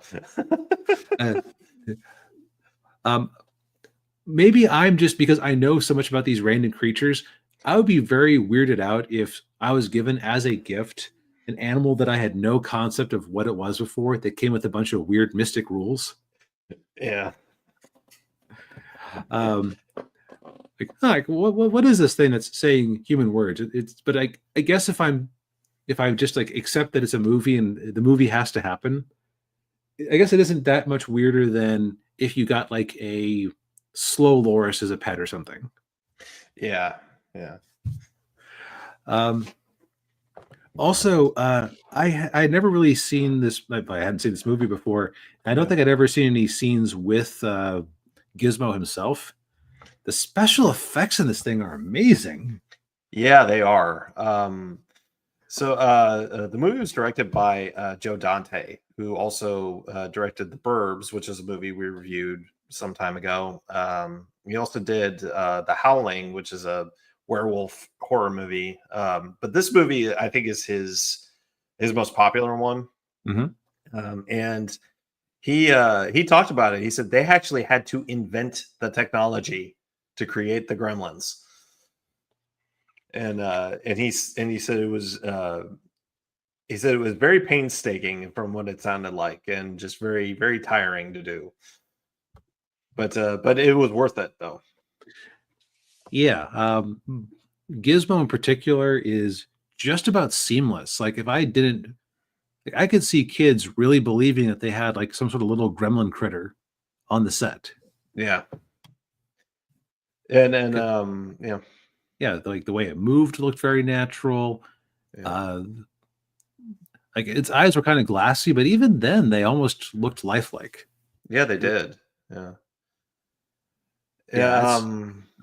Maybe I'm just because I know so much about these random creatures. I would be very weirded out if I was given as a gift an animal that I had no concept of what it was before that came with a bunch of weird mystic rules. Yeah. Like what is this thing that's saying human words? But I guess if I just like accept that it's a movie and the movie has to happen, I guess it isn't that much weirder than if you got like a slow loris as a pet or something. Yeah. Um, Also, I had never really seen this. I hadn't seen this movie before. I don't Yeah. think I'd ever seen any scenes with Gizmo himself. The special effects in this thing are amazing. Yeah, they are. The movie was directed by Joe Dante, who also directed The Burbs, which is a movie we reviewed some time ago. He also did The Howling, which is a werewolf horror movie. But this movie, I think, is his most popular one. Mhm. And he talked about it. He said they actually had to invent the technology to create the Gremlins, and he said it was he said it was very painstaking from what it sounded like, and just very very tiring to do. But it was worth it though. Yeah, Gizmo in particular is just about seamless. Like if I didn't, like, I could see kids really believing that they had like some sort of little gremlin critter on the set. Yeah, and 'Cause- yeah, Yeah, like the way it moved looked very natural. yeah, Uh, like its eyes were kind of glassy, but even then they almost looked lifelike. yeah, they did. Yeah, Yeah, yeah, it's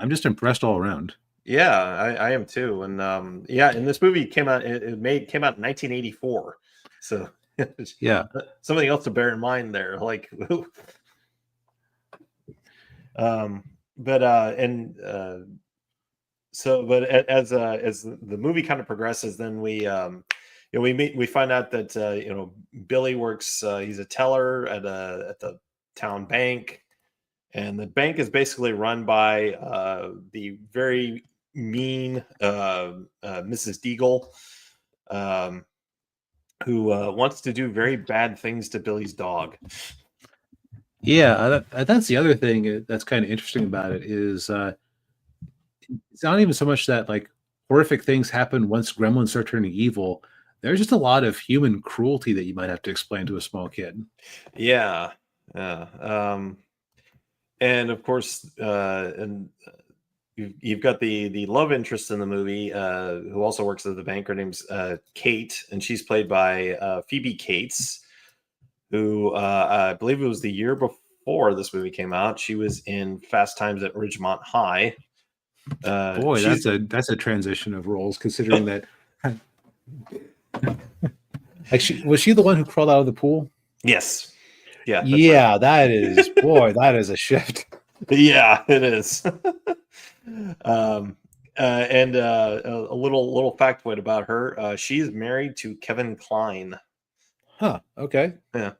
I'm just impressed all around. yeah. I am too. And yeah, and this movie came out. Came out in 1984. So Yeah, something else to bear in mind there. Like, um, but and so but as the movie kind of progresses, then we find out that Billy works, he's a teller at the town bank, and the bank is basically run by the very mean Mrs. Deagle, um, who wants to do very bad things to Billy's dog. yeah. That's the other thing that's kind of interesting about it is it's not even so much that like horrific things happen once gremlins start turning evil. There's just a lot of human cruelty that you might have to explain to a small kid. Yeah, yeah. And of course, and you've got the love interest in the movie, who also works at the bank. Her name's Kate, and she's played by Phoebe Cates, who I believe it was the year before this movie came out. She was in Fast Times at Ridgemont High. Boy, She's that's a transition of roles, considering that like she was she the one who crawled out of the pool? Yes, yeah, that's right. Yeah, that is boy, that is a shift. Yeah, it is. um, and a little factoid about her: she's married to Kevin Kline. Huh. Okay. Yeah.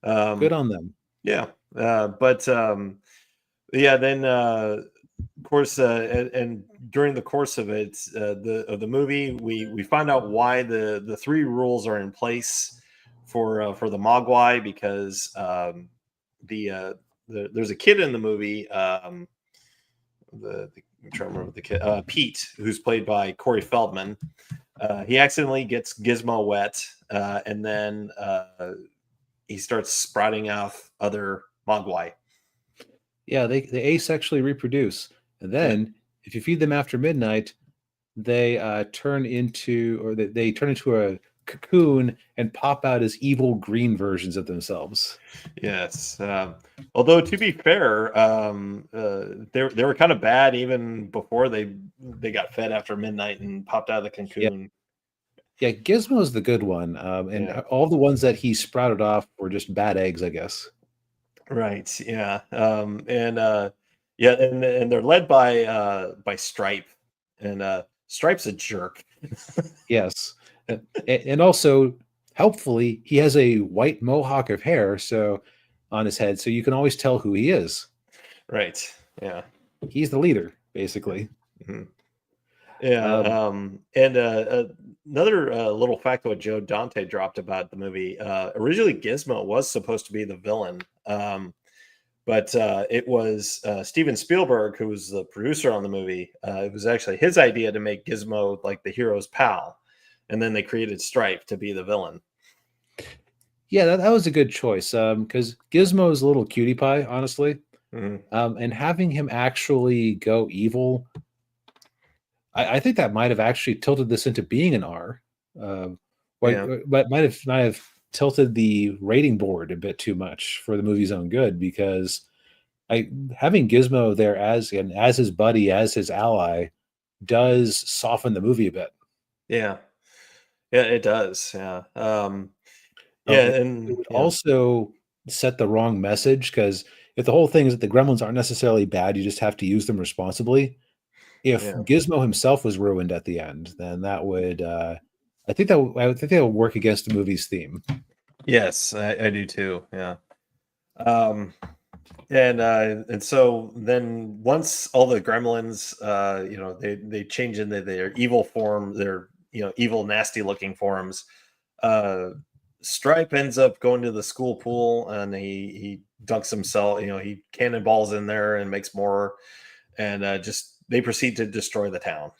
Good Um, on them. yeah. But yeah, then of course, and during the course of the movie, we find out why the three rules are in place for the Mogwai, because the, uh, there's a kid in the movie. I'm trying to remember the kid, Pete, who's played by Corey Feldman. He accidentally gets Gizmo wet, and then he starts sprouting out other Mogwai. Yeah, they asexually reproduce, and Yeah, then if you feed them after midnight, they they turn into a cocoon and pop out as evil green versions of themselves. yes. Although to be fair, they were kind of bad even before they got fed after midnight and popped out of the Yeah, cocoon. yeah. Gizmo's the good one, and Yeah, all the ones that he sprouted off were just bad eggs, I guess. right. Yeah, and yeah, and they're led by Stripe, and Stripe's a jerk. Yes, and also helpfully, he has a white mohawk of hair so on his head, so you can always tell who he is. Right. Yeah. He's the leader, basically. Mhm. Yeah, Um, and another little fact what Joe Dante dropped about the movie. Originally, Gizmo was supposed to be the villain, but it was Steven Spielberg, who was the producer on the movie. It was actually his idea to make Gizmo like the hero's pal, and then they created Stripe to be the villain. yeah, that was a good choice because Gizmo is a little cutie pie, honestly. Mhm. And having him actually go evil, I think that might have actually tilted this into being an R. Like, Yeah. but might have tilted the rating board a bit too much for the movie's own good, because having Gizmo there as his buddy, as his ally, does soften the movie a bit. Yeah. Yeah, it does. Yeah. Yeah, It and would also set the wrong message, because if the whole thing is that the gremlins aren't necessarily bad, you just have to use them responsibly. If yeah. Gizmo himself was ruined at the end, then that would I would think that would work against the movie's theme. Yes, I do too. Yeah. Um, and so then once all the gremlins, they change into their evil form, their evil, nasty looking forms. Uh, Stripe ends up going to the school pool and he dunks himself. He cannonballs in there and makes more, and just they proceed to destroy the town.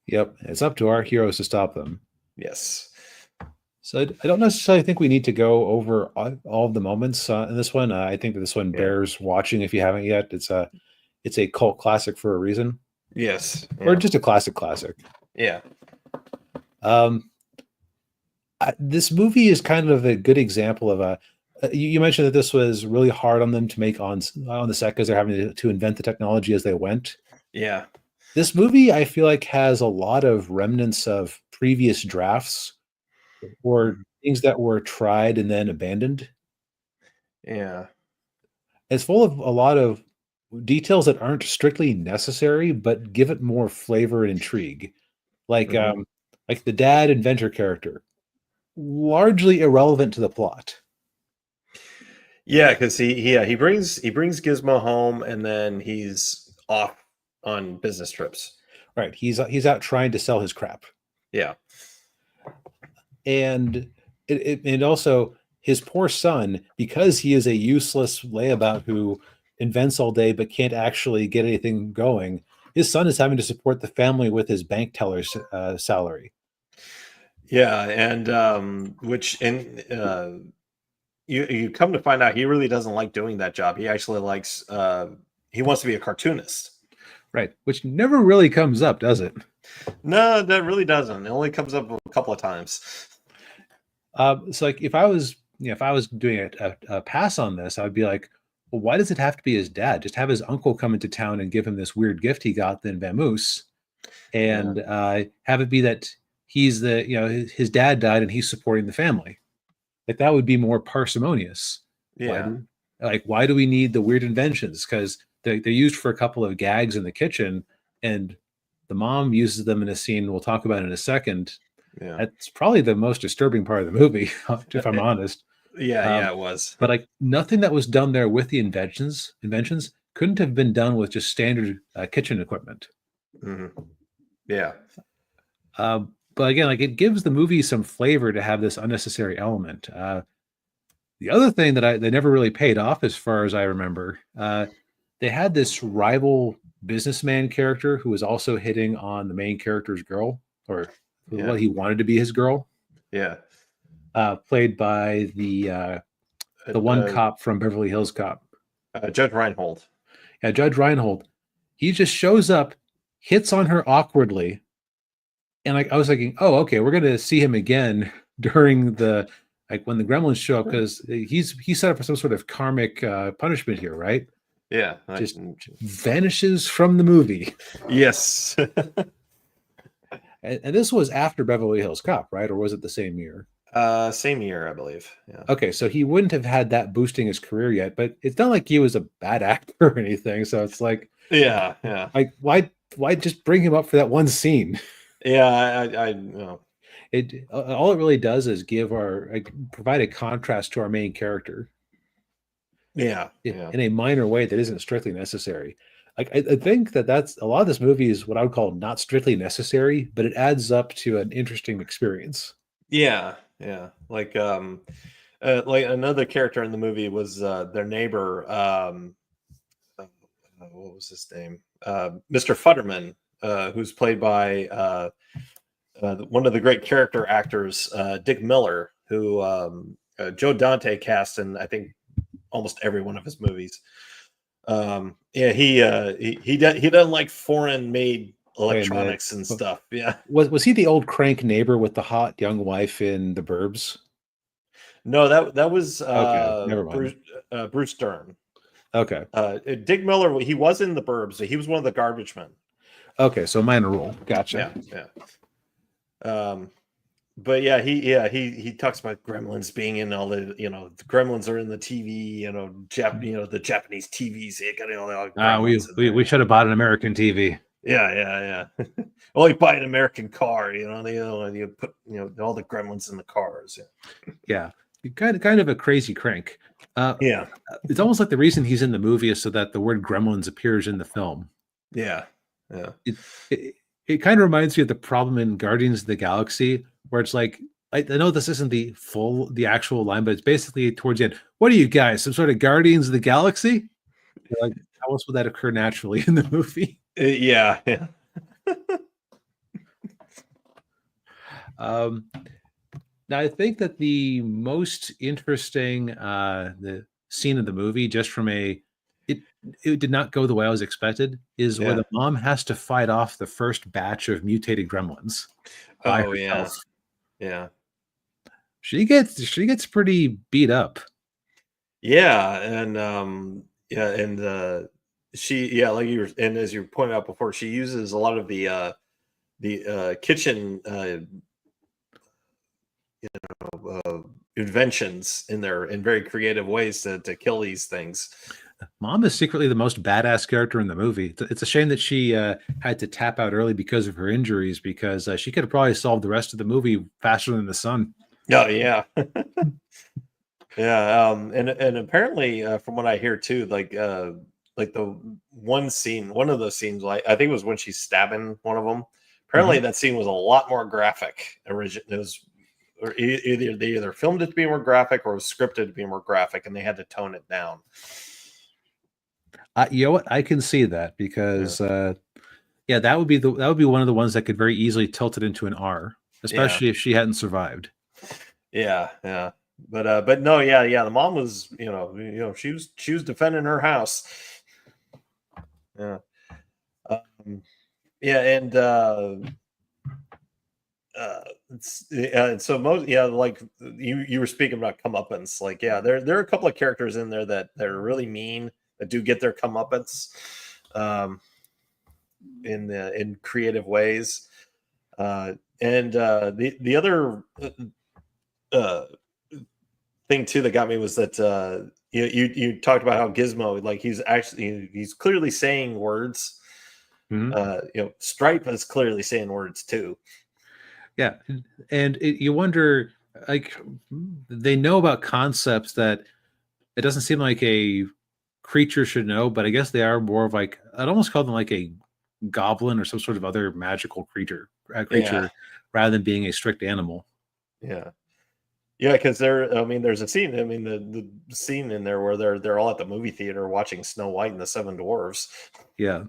Yep, it's up to our heroes to stop them. Yes. So I don't necessarily think we need to go over all of the moments in this one. I think that this one Yeah. bears watching if you haven't yet. It's a cult classic for a reason, Yes. or Yeah. just a classic. Yeah. Um, this movie is kind of a good example of a. You mentioned that this was really hard on them to make on the set because they're having to invent the technology as they went. Yeah. This movie, I feel like, has a lot of remnants of previous drafts or Mhm. things that were tried and then abandoned. Yeah. It's full of a lot of details that aren't strictly necessary, but give it more flavor and intrigue. Like Mhm. um, like the dad inventor character, largely irrelevant to the plot. Yeah, because he brings Gizmo home, and then he's off on business trips. Right? He's out trying to sell his crap, Yeah. and and also his poor son, because he is a useless layabout who invents all day but can't actually get anything going. His son is having to support the family with his bank teller's salary. Yeah, and which and you come to find out he really doesn't like doing that job. He actually likes he wants to be a cartoonist. Right, which never really comes up, does it? No, that really doesn't. It only comes up a couple of times. So like if I was doing a pass on this, I would be like, well, why does it have to be his dad? Just have his uncle come into town and give him this weird gift he got in Vamoose, Yeah. and have it be that he's his dad died and he's supporting the family. Like that would be more parsimonious. Why Yeah. do why do we need the weird inventions? Because they're used for a couple of gags in the kitchen, and the mom uses them in a scene we'll talk about in a second. Yeah. That's probably the most disturbing part of the movie, if I'm honest. Yeah, yeah, Um, it was. but like nothing that was done there with the inventions couldn't have been done with just standard kitchen equipment. Mhm. Yeah. But again, like it gives the movie some flavor to have this unnecessary element. The other thing that they never really paid off, as far as I remember, they had this rival businessman character who was also hitting on the main character's girl, or Yeah. what he wanted to be his girl, Yeah. played by Uh, the one uh, cop from Beverly Hills Cop. Judge Reinhold. Yeah, Judge Reinhold. He just shows up, hits on her awkwardly, and like I was thinking, oh, okay, we're gonna see him again during the like when the Gremlins show up, because he's set up for some sort of karmic punishment here, right? Yeah. Just vanishes from the movie. Yes. And this was after Beverly Hills Cop, right? Or was it the same year? Same year, I believe. Yeah. Okay, so he wouldn't have had that boosting his career yet, but it's not like he was a bad actor or anything. So it's Yeah. Yeah. like why just bring him up for that one scene? Yeah. I know. It all it really does is provide a contrast to our main character Yeah. Yeah. in a minor way that isn't strictly necessary. Like I think that's a lot of this movie is what I would call not strictly necessary, but it adds up to an interesting experience. Yeah. Yeah. Like another character in the movie was their neighbor. What was his name? Mr. Futterman, who's played by one of the great character actors, Dick Miller, who Joe Dante cast in I think almost every one of his movies. Yeah, he doesn't like foreign made Wait a minute. electronics and stuff. Yeah. Was he the old crank neighbor with the hot young wife in The Burbs? No, that was Okay, never mind. Bruce Dern. Okay. Dick Miller, he was in The Burbs. He was one of the garbage men. Okay, so minor role. Gotcha. Yeah. But yeah, he talks about Gremlins being in all the, the Gremlins are in the TV, the Japanese TVs. They got all the Gremlins in there. We should have bought an American TV. Yeah. Only buy an American car, you put all the Gremlins in the cars. Yeah, kind of a crazy crank. Yeah. It's almost like the reason he's in the movie is so that the word Gremlins appears in the film. Yeah. It kind of reminds me of the problem in Guardians of the Galaxy, where it's like, I know this isn't the actual line, but it's basically towards the end. What are you guys, some sort of Guardians of the Galaxy? Like, how else would that occur naturally in the movie? Yeah. Now, I think that the most interesting the scene of the movie, just from it did not go the way I was expected, is where the mom has to fight off the first batch of mutated gremlins by herself. Yeah. She gets pretty beat up. Yeah, and she like you were, and as you pointed out before, she uses a lot of the kitchen inventions in very creative ways to kill these things. Mom is secretly the most badass character in the movie. It's a shame that she had to tap out early because of her injuries, because she could have probably solved the rest of the movie faster than the son. Oh yeah. Yeah, and apparently, from what I hear too, like the one of those scenes, like I think it was when she's stabbing one of them. Apparently, that scene was a lot more graphic. It was, or either they either filmed it to be more graphic or was scripted to be more graphic, and they had to tone it down. You know what? I can see that because that would be one of the ones that could very easily tilt it into an R, especially if she hadn't survived. Yeah. But no, yeah. The mom was, she was defending her house. Yeah. And so like you were speaking about comeuppance. Like, there are a couple of characters in there that are really mean, that do get their comeuppance in creative ways. And the other thing too that got me was that you talked about how Gizmo, like, he's clearly saying words. Stripe is clearly saying words too. Yeah, and you wonder, like, they know about concepts that it doesn't seem like a creature should know, but I guess they are more of like, I'd almost call them like a goblin or some sort of other magical creature rather than being a strict animal. Yeah, because there's a scene. The scene in there where they're all at the movie theater watching Snow White and the Seven Dwarfs. Yeah,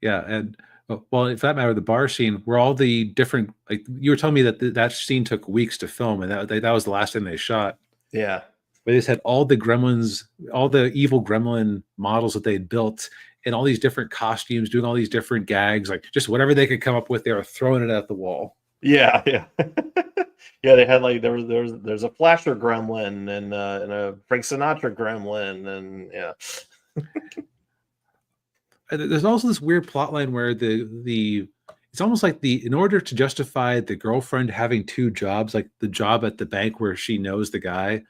and well, for that matter, the bar scene where all the different, like, you were telling me that scene took weeks to film, and that was the last thing they shot. Yeah, but they just had all the gremlins, all the evil gremlin models that they had built, in all these different costumes, doing all these different gags, like just whatever they could come up with, they were throwing it at the wall. Yeah. Yeah, they had, like, there's a Flasher gremlin and a Frank Sinatra gremlin, and yeah. There's also this weird plot line where it's almost like in order to justify the girlfriend having two jobs, like the job at the bank where she knows the guy,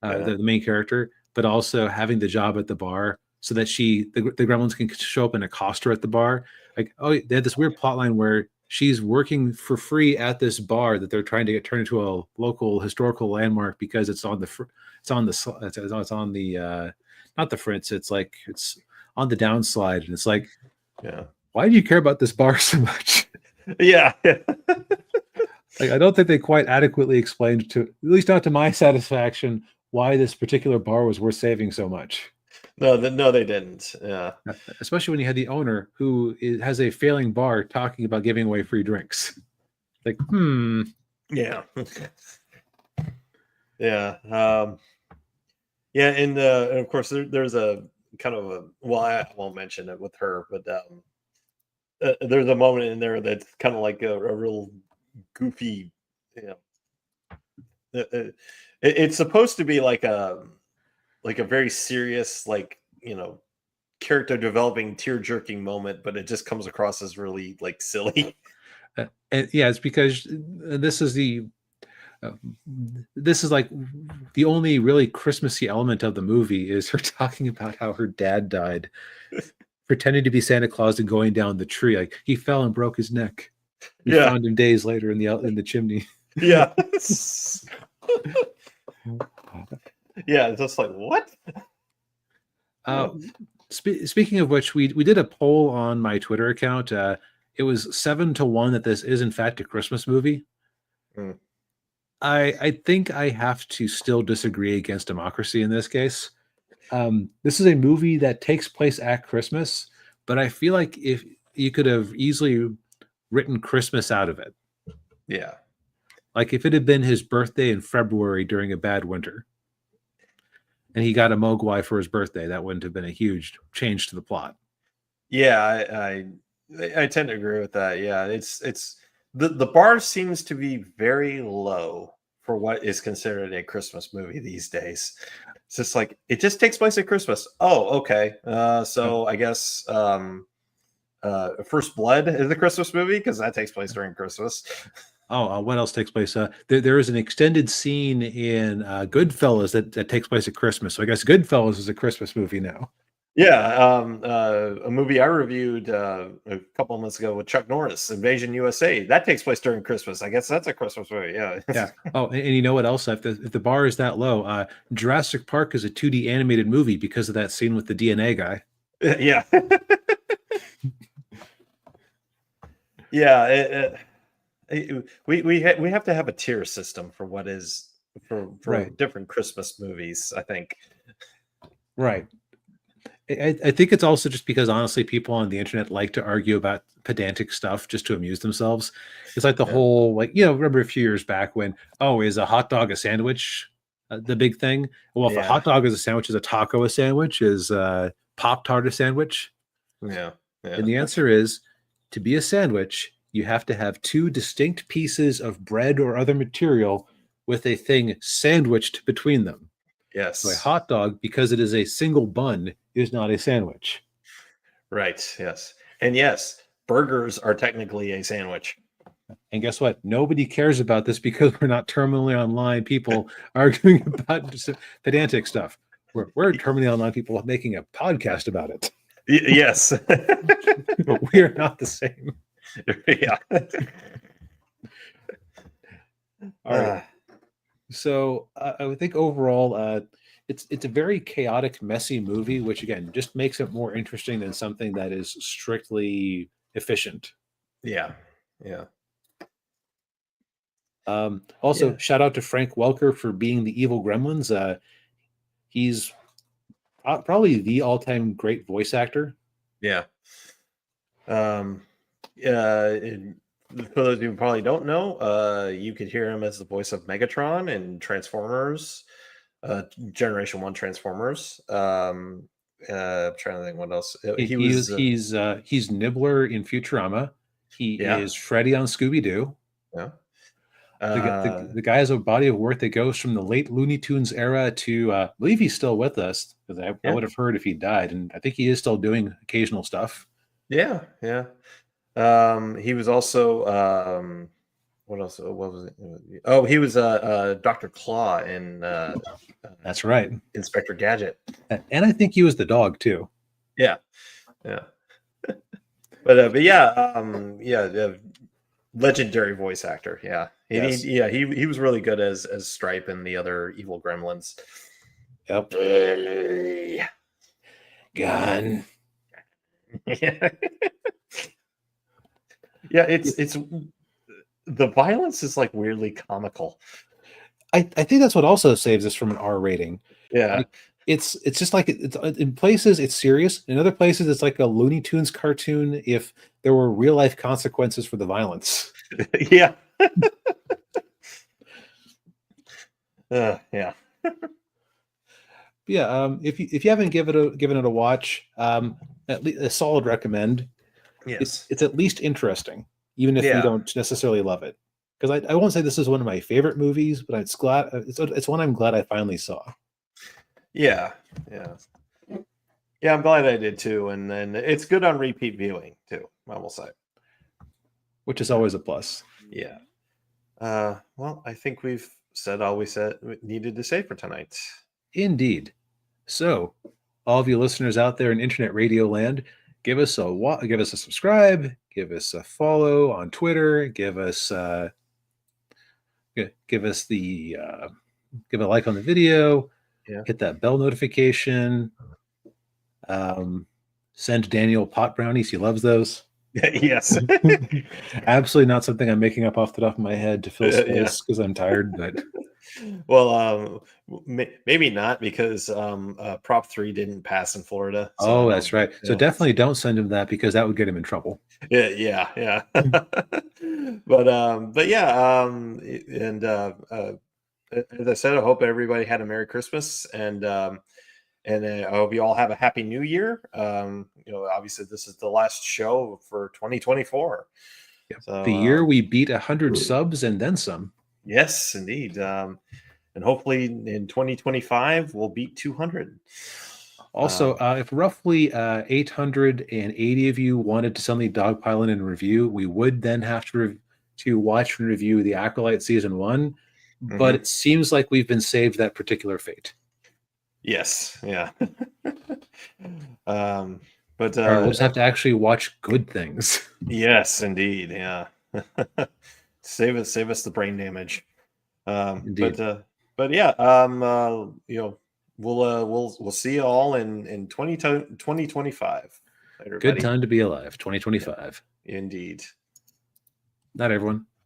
the main character, but also having the job at the bar so that the gremlins can show up and accost her at the bar. Like, they had this weird plot line where she's working for free at this bar that they're trying to get turned into a local historical landmark because it's on the not the fritz, it's on the downslide, and it's like, why do you care about this bar so much? Yeah. Like, I don't think they quite adequately explained, to at least not to my satisfaction, why this particular bar was worth saving so much. No, they didn't. Yeah, especially when you had the owner who has a failing bar talking about giving away free drinks. Like, yeah. Yeah. And of course there's a kind of I won't mention it with her, but there's a moment in there that's kind of like a real goofy, you know, it's supposed to be like a very serious, like, you know, character developing tear jerking moment, but it just comes across as really like silly. And yeah, it's because this is the uh, this is like the only really Christmassy element of the movie is her talking about how her dad died, pretending to be Santa Claus and going down the tree. Like he fell and broke his neck. We Yeah, found him days later in the chimney. yeah. Yeah, it's just like, what? Uh, speaking of which, we did a poll on my Twitter account. It was 7-1 that this is in fact a Christmas movie. Mm. I think I have to still disagree against democracy in this case. This is a movie that takes place at Christmas, but I feel like if you could have easily written Christmas out of it, Yeah. like if it had been his birthday in February during a bad winter, and he got a Mogwai for his birthday, that wouldn't have been a huge change to the plot. Yeah, I tend to agree with that. Yeah, it's the bar seems to be very low for what is considered a Christmas movie these days. It's just like it just takes place at Christmas. Oh, okay. So I guess First Blood is a Christmas movie because that takes place during Christmas. Oh, what else takes place? There is an extended scene in Goodfellas that takes place at Christmas. So I guess Goodfellas is a Christmas movie now. Yeah, a movie I reviewed a couple of months ago with Chuck Norris, Invasion USA. That takes place during Christmas. I guess that's a Christmas movie. Yeah. Yeah. Oh, and you know what else? If the bar is that low, Jurassic Park is a 2D animated movie because of that scene with the DNA guy. Yeah. Yeah. We have to have a tier system for what is for Right. different Christmas movies, I think. Right. I think it's also just because honestly, people on the internet like to argue about pedantic stuff just to amuse themselves. It's like the Yeah. whole remember a few years back when is a hot dog a sandwich? The big thing. Well, if a Yeah. hot dog is a sandwich, is a taco a sandwich? Is Pop Tart a sandwich? Yeah. And the answer is to be a sandwich, you have to have two distinct pieces of bread or other material with a thing sandwiched between them. So a Yes. hot dog, because it is a single bun, is not a sandwich. Right. Yes. And yes, burgers are technically a sandwich. And guess what? Nobody cares about this because we're not terminally online people arguing about pedantic stuff. We're terminally online people making a podcast about it. Yes. But we are not the same. Yeah. All right. So I would think overall, it's a very chaotic, messy movie, which again just makes it more interesting than something that is strictly efficient. Yeah. Yeah. Also, Yeah. shout out to Frank Welker for being the evil Gremlins. He's probably the all-time great voice actor. Yeah. For those who probably don't know, you could hear him as the voice of Megatron in Transformers, Generation One Transformers. I'm trying to think what else. He was, He's Nibbler in Futurama. He yeah, is Freddy on Scooby Doo. yeah, The guy has a body of work that goes from the late Looney Tunes era to I believe he's still with us because I yeah, would have heard if he died, and I think he is still doing occasional stuff. yeah, yeah. He was also what else? What was it? Oh, he was Dr. Claw in That's right, Inspector Gadget. and I think he was the dog too. Yeah, yeah. But yeah, legendary voice actor. Yeah, Yes. he was really good as Stripe and the other evil gremlins. Yep. Gun. Yeah, yeah. It's the violence is like weirdly comical. I think that's what also saves us from an R rating. Yeah, Like, it's just like it's in places it's serious, in other places it's like a Looney Tunes cartoon if there were real life consequences for the violence. yeah, yeah. Yeah, if you haven't given it a watch, at least a solid recommend. Yes. it's at least interesting, even if you Yeah. don't necessarily love it. Because I won't say this is one of my favorite movies, but it's one I'm glad I finally saw, Yeah. Yeah. Yeah. I'm glad I did too. And then it's good on repeat viewing too, I will say. which is Uh, always a plus. yeah. Well, I think we've said all we needed to say for tonight. Indeed. So, all of you listeners out there in internet radio land, give us a subscribe, give us a follow on Twitter, give us the give a like on the video, Yeah. hit that bell notification. Send Daniel pot brownies. He loves those. Yes. Absolutely not something I'm making up off the top of my head to fill Yeah. space because I'm tired, but Well, maybe not because Prop 3 didn't pass in Florida. oh, So, that's right. So yeah. definitely don't send him that because that would get him in trouble. Yeah. But yeah, and as I said, I hope everybody had a Merry Christmas, and I hope you all have a Happy New Year. Obviously, this is the last show for 2024. Yeah. So, The year we beat 100 subs and then some. yes, indeed. And hopefully in 2025, we'll beat 200. Also, if roughly 880 of you wanted to suddenly dogpile in and review, we would then have to watch and review the Acolyte Season 1, but Mhm. it seems like we've been saved that particular fate. Yes, yeah. um, but All right, we'll just have to actually watch good things. yes, indeed, yeah. Save us the brain damage. Um, but Indeed. uh, but yeah, we'll see you all in 2025. Good Everybody. time to be alive, Yeah, 2025. indeed. Not everyone.